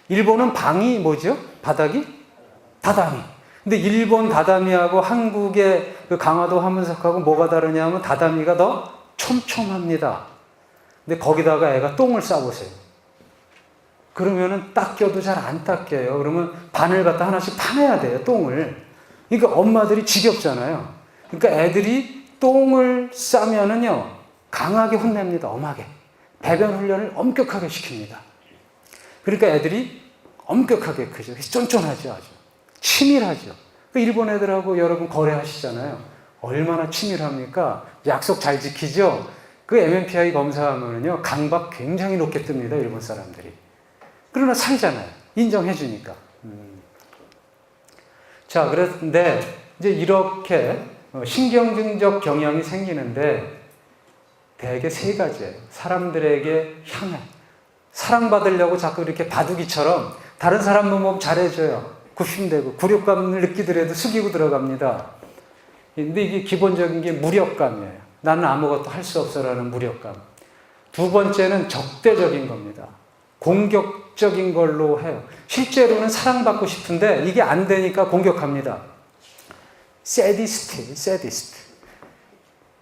일본은 방이 뭐죠? 바닥이? 다다미. 근데 일본 다다미하고 한국의 그 강화도 화문석하고 뭐가 다르냐 하면 다다미가 더 촘촘합니다. 근데 거기다가 애가 똥을 싸보세요. 그러면은 닦여도 잘 안 닦여요. 그러면 바늘 갖다 하나씩 파내야 돼요, 똥을. 그러니까 엄마들이 지겹잖아요. 그러니까 애들이 똥을 싸면은요, 강하게 혼냅니다, 엄하게. 배변 훈련을 엄격하게 시킵니다. 그러니까 애들이 엄격하게 크죠. 쫀쫀하죠, 아주. 치밀하죠. 일본 애들하고 여러분 거래하시잖아요. 얼마나 치밀합니까? 약속 잘 지키죠? 그 MMPI 검사하면은요, 강박 굉장히 높게 뜹니다, 일본 사람들이. 그러나 살잖아요. 인정해주니까. 자, 그런데 이제 이렇게 신경증적 경향이 생기는데 대개 세 가지예요. 사람들에게 향해. 사랑받으려고 자꾸 이렇게 바둑이처럼 다른 사람 보면 잘해줘요. 굽힘되고 굴욕감을 느끼더라도 숙이고 들어갑니다. 근데 이게 기본적인 게 무력감이에요. 나는 아무것도 할 수 없어라는 무력감. 두 번째는 적대적인 겁니다. 공격적인 걸로 해요. 실제로는 사랑받고 싶은데 이게 안 되니까 공격합니다. 세디스트.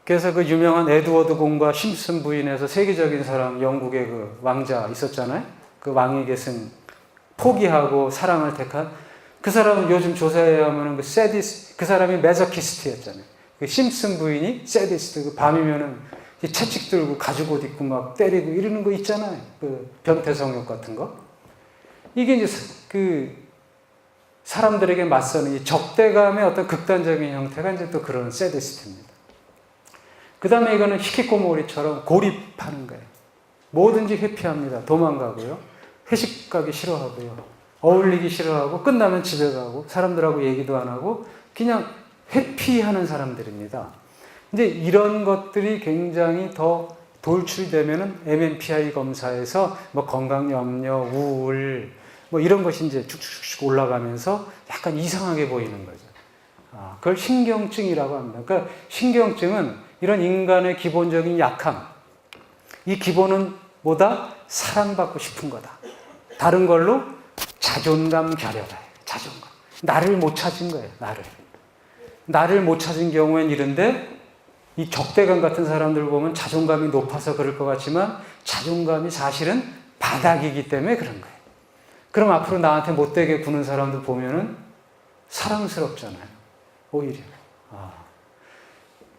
그래서 그 유명한 에드워드 공과 심슨 부인에서 세계적인 사람, 영국의 그 왕자 있었잖아요. 그 왕위 계승 포기하고 사랑을 택한 그 사람은 요즘 조사에 하면은 그 사람이 매저키스트였잖아요. 그 심슨 부인이 세디스트, 그 밤이면은 채찍 들고 가죽 옷 입고 막 때리고 이러는 거 있잖아요. 그 변태성욕 같은 거. 이게 이제 그 사람들에게 맞서는 이 적대감의 어떤 극단적인 형태가 이제 또 그런 세디스트입니다. 그 다음에 이거는 히키코모리처럼 고립하는 거예요. 뭐든지 회피합니다. 도망가고요. 회식 가기 싫어하고요. 어울리기 싫어하고 끝나면 집에 가고 사람들하고 얘기도 안 하고 그냥 회피하는 사람들입니다. 이제 이런 것들이 굉장히 더 돌출되면은 MMPI 검사에서 뭐 건강염려, 우울 뭐 이런 것이 이제 쭉쭉쭉 올라가면서 약간 이상하게 보이는 거죠. 그걸 신경증이라고 합니다. 그러니까 신경증은 이런 인간의 기본적인 약함, 이 기본은 뭐다? 사랑받고 싶은 거다. 다른 걸로 자존감 결여다. 자존감. 나를 못 찾은 거예요. 나를 못 찾은 경우엔 이런데 이 적대감 같은 사람들 보면 자존감이 높아서 그럴 것 같지만 자존감이 사실은 바닥이기 때문에 그런 거예요. 그럼 앞으로 나한테 못되게 구는 사람들 보면은 사랑스럽잖아요. 오히려.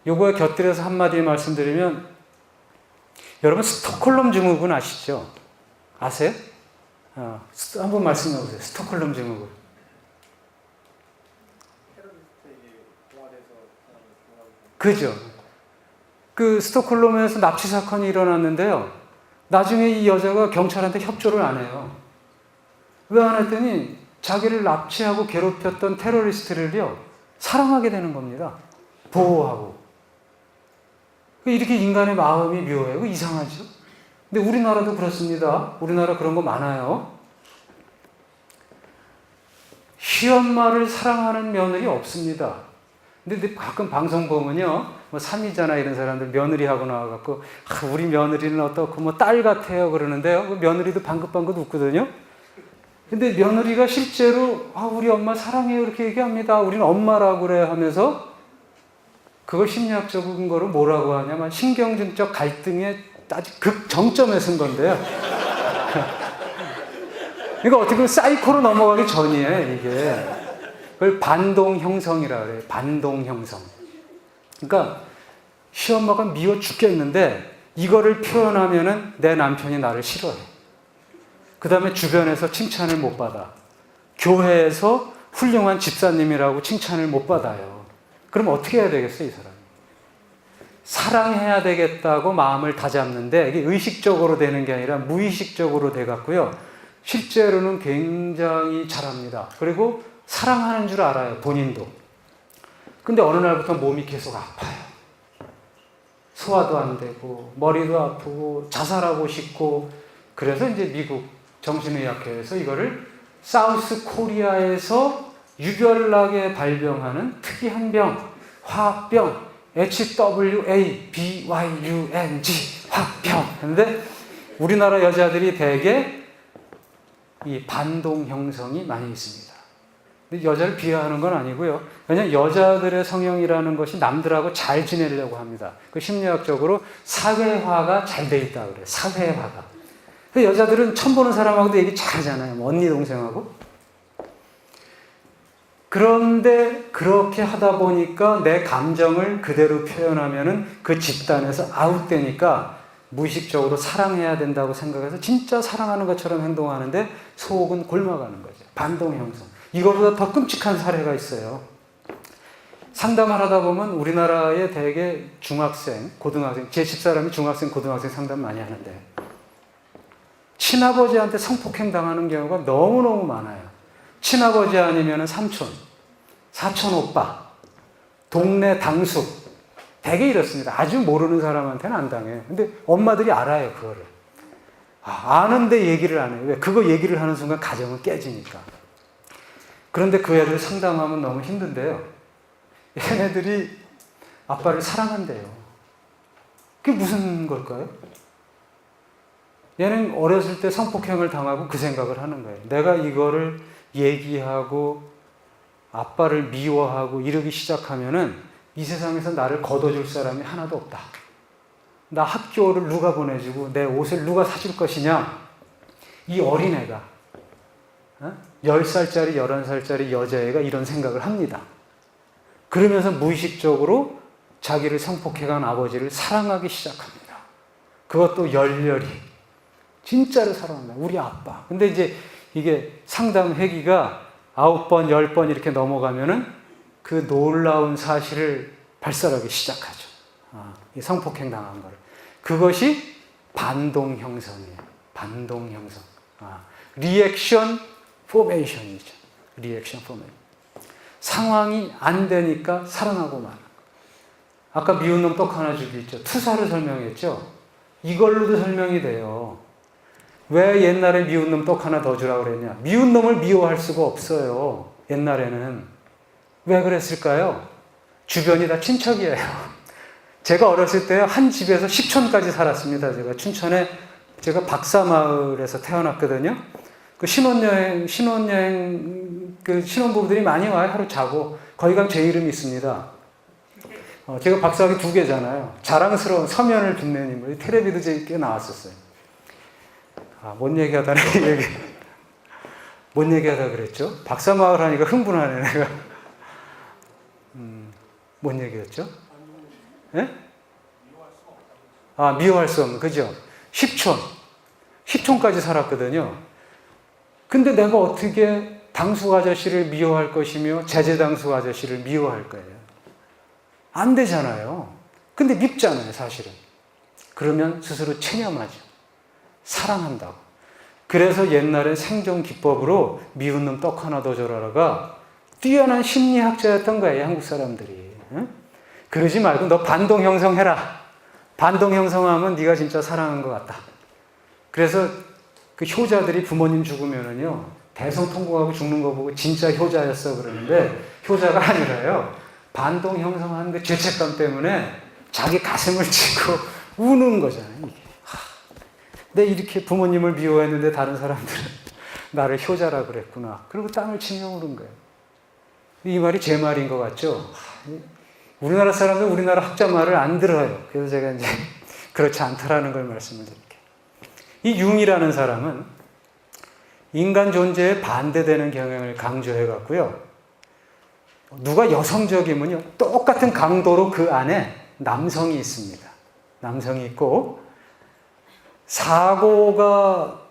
요거에 곁들여서 한마디 말씀드리면 여러분 스톡홀름 증후군 아시죠? 아세요? 한번 말씀해 보세요. 스톡홀름 증후군. 그죠? 그 스톡홀름에서 납치 사건이 일어났는데요. 나중에 이 여자가 경찰한테 협조를 안 해요. 왜 안 했더니 자기를 납치하고 괴롭혔던 테러리스트를요, 사랑하게 되는 겁니다. 보호하고. 이렇게 인간의 마음이 묘해요. 이상하죠? 근데 우리나라도 그렇습니다. 우리나라 그런 거 많아요. 시엄마를 사랑하는 며느리 없습니다. 근데 가끔 방송 보면요, 뭐 삼이자나 이런 사람들 며느리하고 나와갖고, 우리 며느리는 어떻고, 뭐 딸 같아요 그러는데요. 그 며느리도 방긋방긋 웃거든요. 근데 며느리가 실제로, 우리 엄마 사랑해요 이렇게 얘기합니다. 우리는 엄마라고 그래 하면서, 그걸 심리학적인 거로 뭐라고 하냐면, 신경증적 갈등의 아주 극정점에 쓴 건데요. 그러니까 어떻게 보면 사이코로 넘어가기 전이에요, 이게. 그걸 반동 형성이라 그래요. 반동 형성. 그러니까 시엄마가 미워 죽겠는데 이거를 표현하면은 내 남편이 나를 싫어해. 그 다음에 주변에서 칭찬을 못 받아. 교회에서 훌륭한 집사님이라고 칭찬을 못 받아요. 그럼 어떻게 해야 되겠어요, 이 사람이? 사랑해야 되겠다고 마음을 다잡는데 이게 의식적으로 되는 게 아니라 무의식적으로 돼갖고요. 실제로는 굉장히 잘합니다. 그리고 사랑하는 줄 알아요, 본인도. 근데 어느 날부터 몸이 계속 아파요. 소화도 안 되고, 머리도 아프고, 자살하고 싶고, 그래서 이제 미국 정신의학회에서 이거를 사우스 코리아에서 유별나게 발병하는 특이한 병, 화병, HWABYUNG, 화병. 그런데 우리나라 여자들이 대개 이 반동 형성이 많이 있습니다. 여자를 비하하는 건 아니고요. 그냥 여자들의 성형이라는 것이 남들하고 잘 지내려고 합니다. 그 심리학적으로 사회화가 잘 돼 있다 그래요. 사회화가. 여자들은 처음 보는 사람하고도 얘기 잘 하잖아요. 뭐 언니 동생하고. 그런데 그렇게 하다 보니까 내 감정을 그대로 표현하면은 그 집단에서 아웃되니까 무의식적으로 사랑해야 된다고 생각해서 진짜 사랑하는 것처럼 행동하는데 속은 골마가는 거죠. 반동 형성. 이거보다 더 끔찍한 사례가 있어요. 상담을 하다 보면 우리나라에 대개 중학생, 고등학생, 제 집사람이 중학생, 고등학생 상담 많이 하는데 친아버지한테 성폭행 당하는 경우가 너무너무 많아요. 친아버지 아니면 삼촌, 사촌 오빠, 동네 당숙, 되게 이렇습니다. 아주 모르는 사람한테는 안 당해요. 근데 엄마들이 알아요, 그거를. 아는데 얘기를 안 해요. 왜? 그거 얘기를 하는 순간 가정은 깨지니까. 그런데 그 애들 상담하면 너무 힘든데요. 얘네들이 아빠를 사랑한대요. 그게 무슨 걸까요? 얘는 어렸을 때 성폭행을 당하고 그 생각을 하는 거예요. 내가 이거를 얘기하고 아빠를 미워하고 이러기 시작하면은 이 세상에서 나를 걷어줄 사람이 하나도 없다. 나 학교를 누가 보내주고 내 옷을 누가 사줄 것이냐. 이 어린애가 10살짜리 11살짜리 여자애가 이런 생각을 합니다. 그러면서 무의식적으로 자기를 성폭행한 아버지를 사랑하기 시작합니다. 그것도 열렬히. 진짜로 사랑한다. 우리 아빠. 근데 이제 이게 상담 회기가 9번, 10번 이렇게 넘어가면은 그 놀라운 사실을 발설하기 시작하죠. 이 성폭행 당한 거를. 그것이 반동 형성이에요. 반동 형성. 리액션 포메이션이죠. 리액션 포메이션. 상황이 안 되니까 살아나고 말. 아까 미운 놈 떡 하나 주기 있죠. 투사를 설명했죠. 이걸로도 설명이 돼요. 왜 옛날에 미운 놈 떡 하나 더 주라고 그랬냐. 미운 놈을 미워할 수가 없어요. 옛날에는. 왜 그랬을까요? 주변이 다 친척이에요. 제가 어렸을 때 한 집에서 10촌까지 살았습니다. 제가 춘천에 제가 박사마을에서 태어났거든요. 그 신혼여행 그 신혼부부들이 많이 와요. 하루 자고. 거기 가면 제 이름이 있습니다. 제가 박사학위 2개잖아요. 자랑스러운 서면을 빛낸 인물. 텔레비도 꽤 나왔었어요. 뭔 얘기하다가 뭔 얘기하다 그랬죠? 박사마을 하니까 흥분하네, 내가. 뭔 얘기였죠? 예? 미워할 수 없는, 그죠? 10촌까지 살았거든요. 근데 내가 어떻게 당숙 아저씨를 미워할 것이며 제재당숙 아저씨를 미워할 거예요? 안 되잖아요. 근데 밉잖아요, 사실은. 그러면 스스로 체념하죠. 사랑한다고. 그래서 옛날에 생존 기법으로 미운 놈 떡 하나 더 줘라가 뛰어난 심리학자였던 거예요, 한국 사람들이. 응? 그러지 말고 너 반동 형성해라. 반동 형성하면 네가 진짜 사랑한 것 같다. 그래서 그 효자들이 부모님 죽으면은요, 대성통곡하고 죽는 거 보고 진짜 효자였어 그러는데 효자가 아니라요. 반동 형성하는 그 죄책감 때문에 자기 가슴을 치고 우는 거잖아요. 이게. 내 이렇게 부모님을 미워했는데 다른 사람들은 나를 효자라 그랬구나. 그리고 땅을 치며 우는 거예요. 이 말이 제 말인 것 같죠? 우리나라 사람들 우리나라 학자 말을 안 들어요. 그래서 제가 이제 그렇지 않다라는 걸 말씀을 드릴게요. 이 융이라는 사람은 인간 존재에 반대되는 경향을 강조해 갖고요. 누가 여성적이면요, 똑같은 강도로 그 안에 남성이 있습니다. 남성이 있고,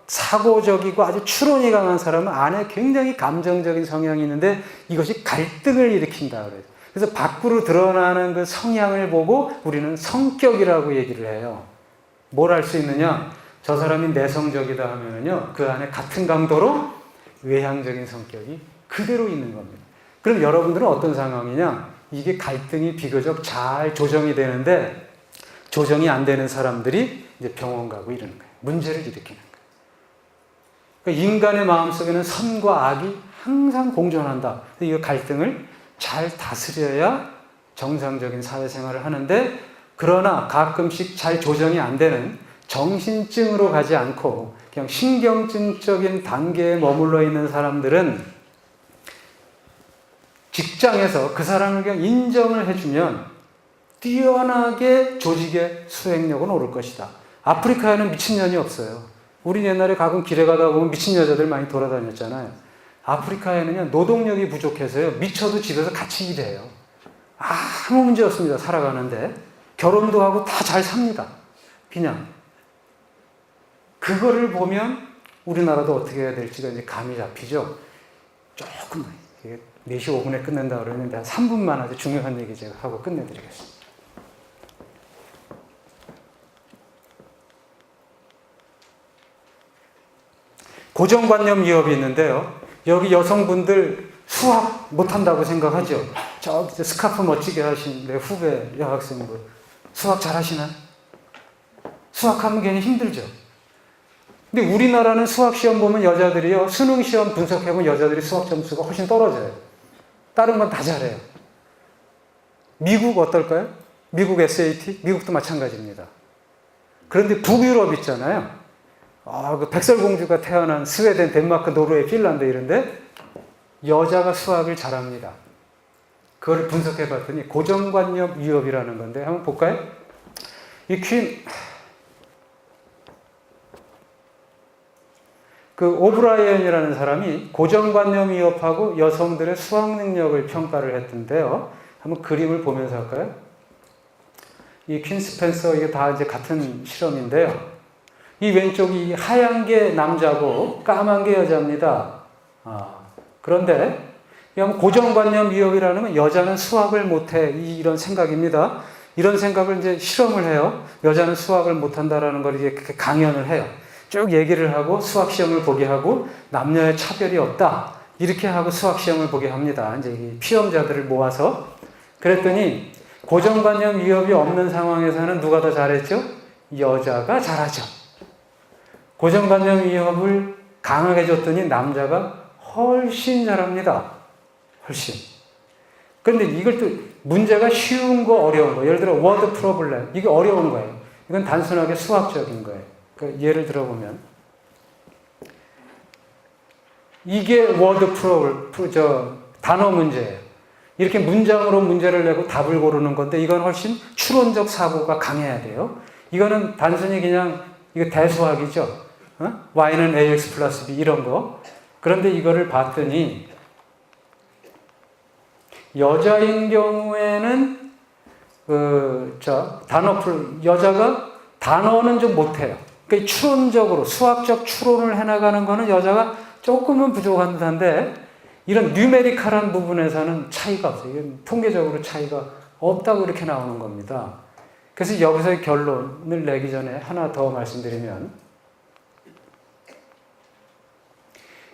사고적이고 아주 추론이 강한 사람은 안에 굉장히 감정적인 성향이 있는데 이것이 갈등을 일으킨다 그래요. 그래서 밖으로 드러나는 그 성향을 보고 우리는 성격이라고 얘기를 해요. 뭘 알 수 있느냐? 저 사람이 내성적이다 하면은요, 그 안에 같은 강도로 외향적인 성격이 그대로 있는 겁니다. 그럼 여러분들은 어떤 상황이냐? 이게 갈등이 비교적 잘 조정이 되는데 조정이 안 되는 사람들이 이제 병원 가고 이러는 거예요. 문제를 일으키는 거예요. 그러니까 인간의 마음속에는 선과 악이 항상 공존한다. 이 갈등을 잘 다스려야 정상적인 사회생활을 하는데, 그러나 가끔씩 잘 조정이 안 되는 정신증으로 가지 않고 그냥 신경증적인 단계에 머물러 있는 사람들은 직장에서 그 사람을 그냥 인정을 해주면 뛰어나게 조직의 수행력은 오를 것이다. 아프리카에는 미친년이 없어요. 우리 옛날에 가끔 길에 가다 보면 미친 여자들 많이 돌아다녔잖아요. 아프리카에는요, 노동력이 부족해서요, 미쳐도 집에서 같이 일해요. 아무 문제 없습니다. 살아가는데. 결혼도 하고 다 잘 삽니다. 그냥. 그거를 보면 우리나라도 어떻게 해야 될지가 이제 감이 잡히죠. 조금 4시 5분에 끝낸다 그러는데 한 3분만 아주 중요한 얘기 제가 하고 끝내드리겠습니다. 고정관념 위협이 있는데요. 여기 여성분들 수학 못한다고 생각하죠? 저기 스카프 멋지게 하신 내 후배 여학생분 수학 잘하시나요? 수학하면 괜히 힘들죠. 근데 우리나라는 수학 시험 보면 여자들이요, 수능 시험 분석해보면 여자들이 수학 점수가 훨씬 떨어져요. 다른 건 다 잘해요. 미국 어떨까요? 미국 SAT? 미국도 마찬가지입니다. 그런데 북유럽 있잖아요. 그 백설공주가 태어난 스웨덴, 덴마크, 노르웨이, 핀란드 이런데 여자가 수학을 잘합니다. 그걸 분석해봤더니 고정관념 위협이라는 건데 한번 볼까요? 이 오브라이언이라는 사람이 고정관념 위협하고 여성들의 수학 능력을 평가를 했던데요. 한번 그림을 보면서 할까요? 이 퀸 스펜서, 이게 다 이제 같은 실험인데요. 이 왼쪽이 하얀 게 남자고 까만 게 여자입니다. 그런데 고정관념 위협이라는 건 여자는 수학을 못해, 이런 생각입니다. 이런 생각을 이제 실험을 해요. 여자는 수학을 못한다라는 걸 이렇게 강연을 해요. 쭉 얘기를 하고 수학 시험을 보게 하고 남녀의 차별이 없다 이렇게 하고 수학 시험을 보게 합니다. 이제 이 피험자들을 모아서 그랬더니 고정관념 위협이 없는 상황에서는 누가 더 잘했죠? 여자가 잘하죠. 고정관념 위협을 강하게 줬더니 남자가 훨씬 잘합니다. 훨씬. 그런데 이걸 또 문제가 쉬운 거 어려운 거, 예를 들어 워드 프로블렘, 이게 어려운 거예요. 이건 단순하게 수학적인 거예요. 예를 들어보면 이게 워드 단어 문제예요. 이렇게 문장으로 문제를 내고 답을 고르는 건데 이건 훨씬 추론적 사고가 강해야 돼요. 이거는 단순히 그냥 이거 대수학이죠. y는 ax 플러스 b 이런 거. 그런데 이거를 봤더니 여자인 경우에는 여자가 단어는 좀 못해요. 그러니까 추론적으로 수학적 추론을 해나가는 거는 여자가 조금은 부족한 듯한데 이런 뉴메리컬한 부분에서는 차이가 없어요. 이건 통계적으로 차이가 없다고 이렇게 나오는 겁니다. 그래서 여기서 결론을 내기 전에 하나 더 말씀드리면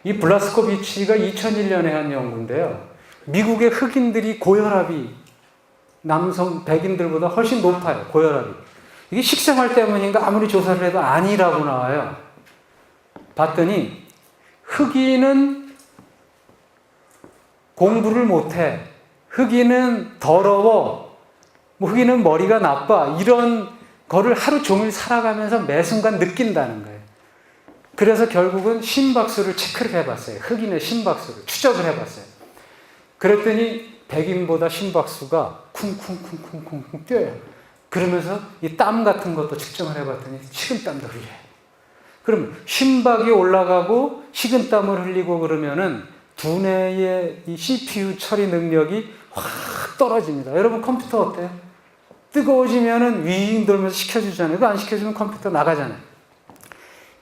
이 블라스코비치가 2001년에 한 연구인데요. 미국의 흑인들이 고혈압이 남성 백인들보다 훨씬 높아요. 고혈압이. 이게 식생활 때문인가 아무리 조사를 해도 아니라고 나와요. 봤더니 흑인은 공부를 못해. 흑인은 더러워. 흑인은 머리가 나빠. 이런 거를 하루 종일 살아가면서 매 순간 느낀다는 거예요. 그래서 결국은 심박수를 체크를 해봤어요. 흑인의 심박수를 추적을 해봤어요. 그랬더니 백인보다 심박수가 쿵쿵쿵쿵쿵 뛰어요. 그러면서 이 땀 같은 것도 측정을 해봤더니 식은땀도 흘려요. 그럼 심박이 올라가고 식은땀을 흘리고 그러면은 두뇌의 이 CPU 처리 능력이 확 떨어집니다. 여러분 컴퓨터 어때요? 뜨거워지면은 윙 돌면서 식혀주잖아요. 그거 안 식혀주면 컴퓨터 나가잖아요.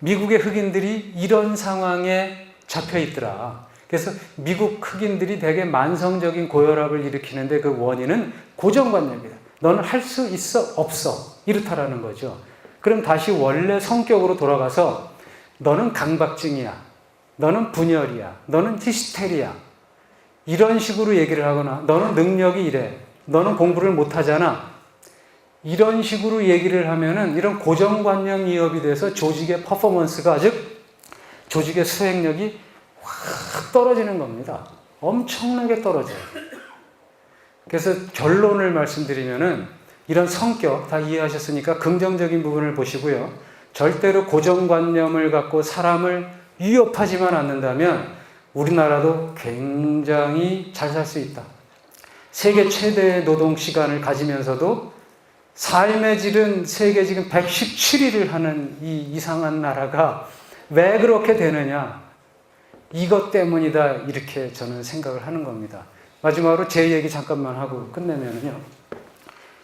미국의 흑인들이 이런 상황에 잡혀 있더라. 그래서 미국 흑인들이 되게 만성적인 고혈압을 일으키는데 그 원인은 고정관념입니다. 너는 할 수 있어? 없어? 이렇다라는 거죠. 그럼 다시 원래 성격으로 돌아가서 너는 강박증이야. 너는 분열이야. 너는 히스테리야. 이런 식으로 얘기를 하거나 너는 능력이 이래. 너는 공부를 못하잖아. 이런 식으로 얘기를 하면은 이런 고정관념 위협이 돼서 조직의 퍼포먼스가 즉 조직의 수행력이 확 떨어지는 겁니다. 엄청나게 떨어져요. 그래서 결론을 말씀드리면은 이런 성격 다 이해하셨으니까 긍정적인 부분을 보시고요. 절대로 고정관념을 갖고 사람을 위협하지만 않는다면 우리나라도 굉장히 잘 살 수 있다. 세계 최대의 노동 시간을 가지면서도 삶의 질은 세계 지금 117위를 하는 이 이상한 나라가 왜 그렇게 되느냐? 이것 때문이다. 이렇게 저는 생각을 하는 겁니다. 마지막으로 제 얘기 잠깐만 하고 끝내면요.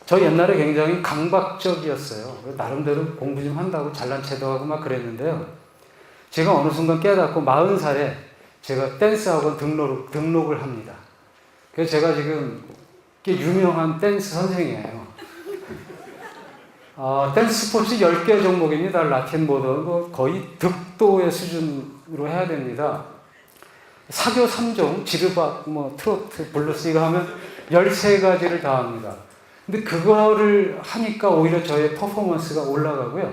저 옛날에 굉장히 강박적이었어요. 나름대로 공부 좀 한다고 잘난 체도 하고 막 그랬는데요. 제가 어느 순간 깨닫고 40살에 제가 댄스 학원 등록을 합니다. 그래서 제가 지금 꽤 유명한 댄스 선생이에요. 댄스 스포츠 10개 종목입니다. 라틴 모던 거의 득도의 수준으로 해야 됩니다. 사교 3종, 지르박, 트로트, 블루스 이거 하면 13가지를 다 합니다. 근데 그거를 하니까 오히려 저의 퍼포먼스가 올라가고요.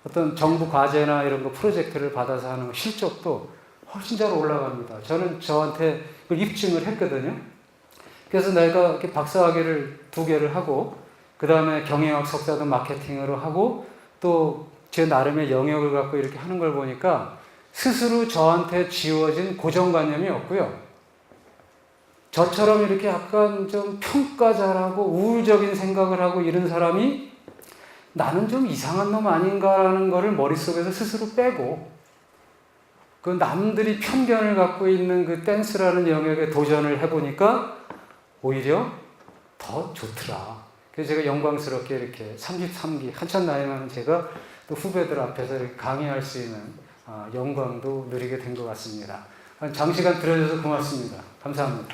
어떤 정부 과제나 이런 거 프로젝트를 받아서 하는 실적도 훨씬 잘 올라갑니다. 저는 저한테 그걸 입증을 했거든요. 그래서 내가 이렇게 박사학위를 2개를 하고 그 다음에 경영학 석사도 마케팅으로 하고 또 제 나름의 영역을 갖고 이렇게 하는 걸 보니까 스스로 저한테 지워진 고정관념이 없고요. 저처럼 이렇게 약간 좀 평가 잘하고 우울적인 생각을 하고 이런 사람이 나는 좀 이상한 놈 아닌가라는 거를 머릿속에서 스스로 빼고 그 남들이 편견을 갖고 있는 그 댄스라는 영역에 도전을 해보니까 오히려 더 좋더라. 그래서 제가 영광스럽게 이렇게 33기, 한참 나이 많은 제가 또 후배들 앞에서 이렇게 강의할 수 있는 영광도 누리게 된 것 같습니다. 장시간 들어줘서 고맙습니다. 감사합니다.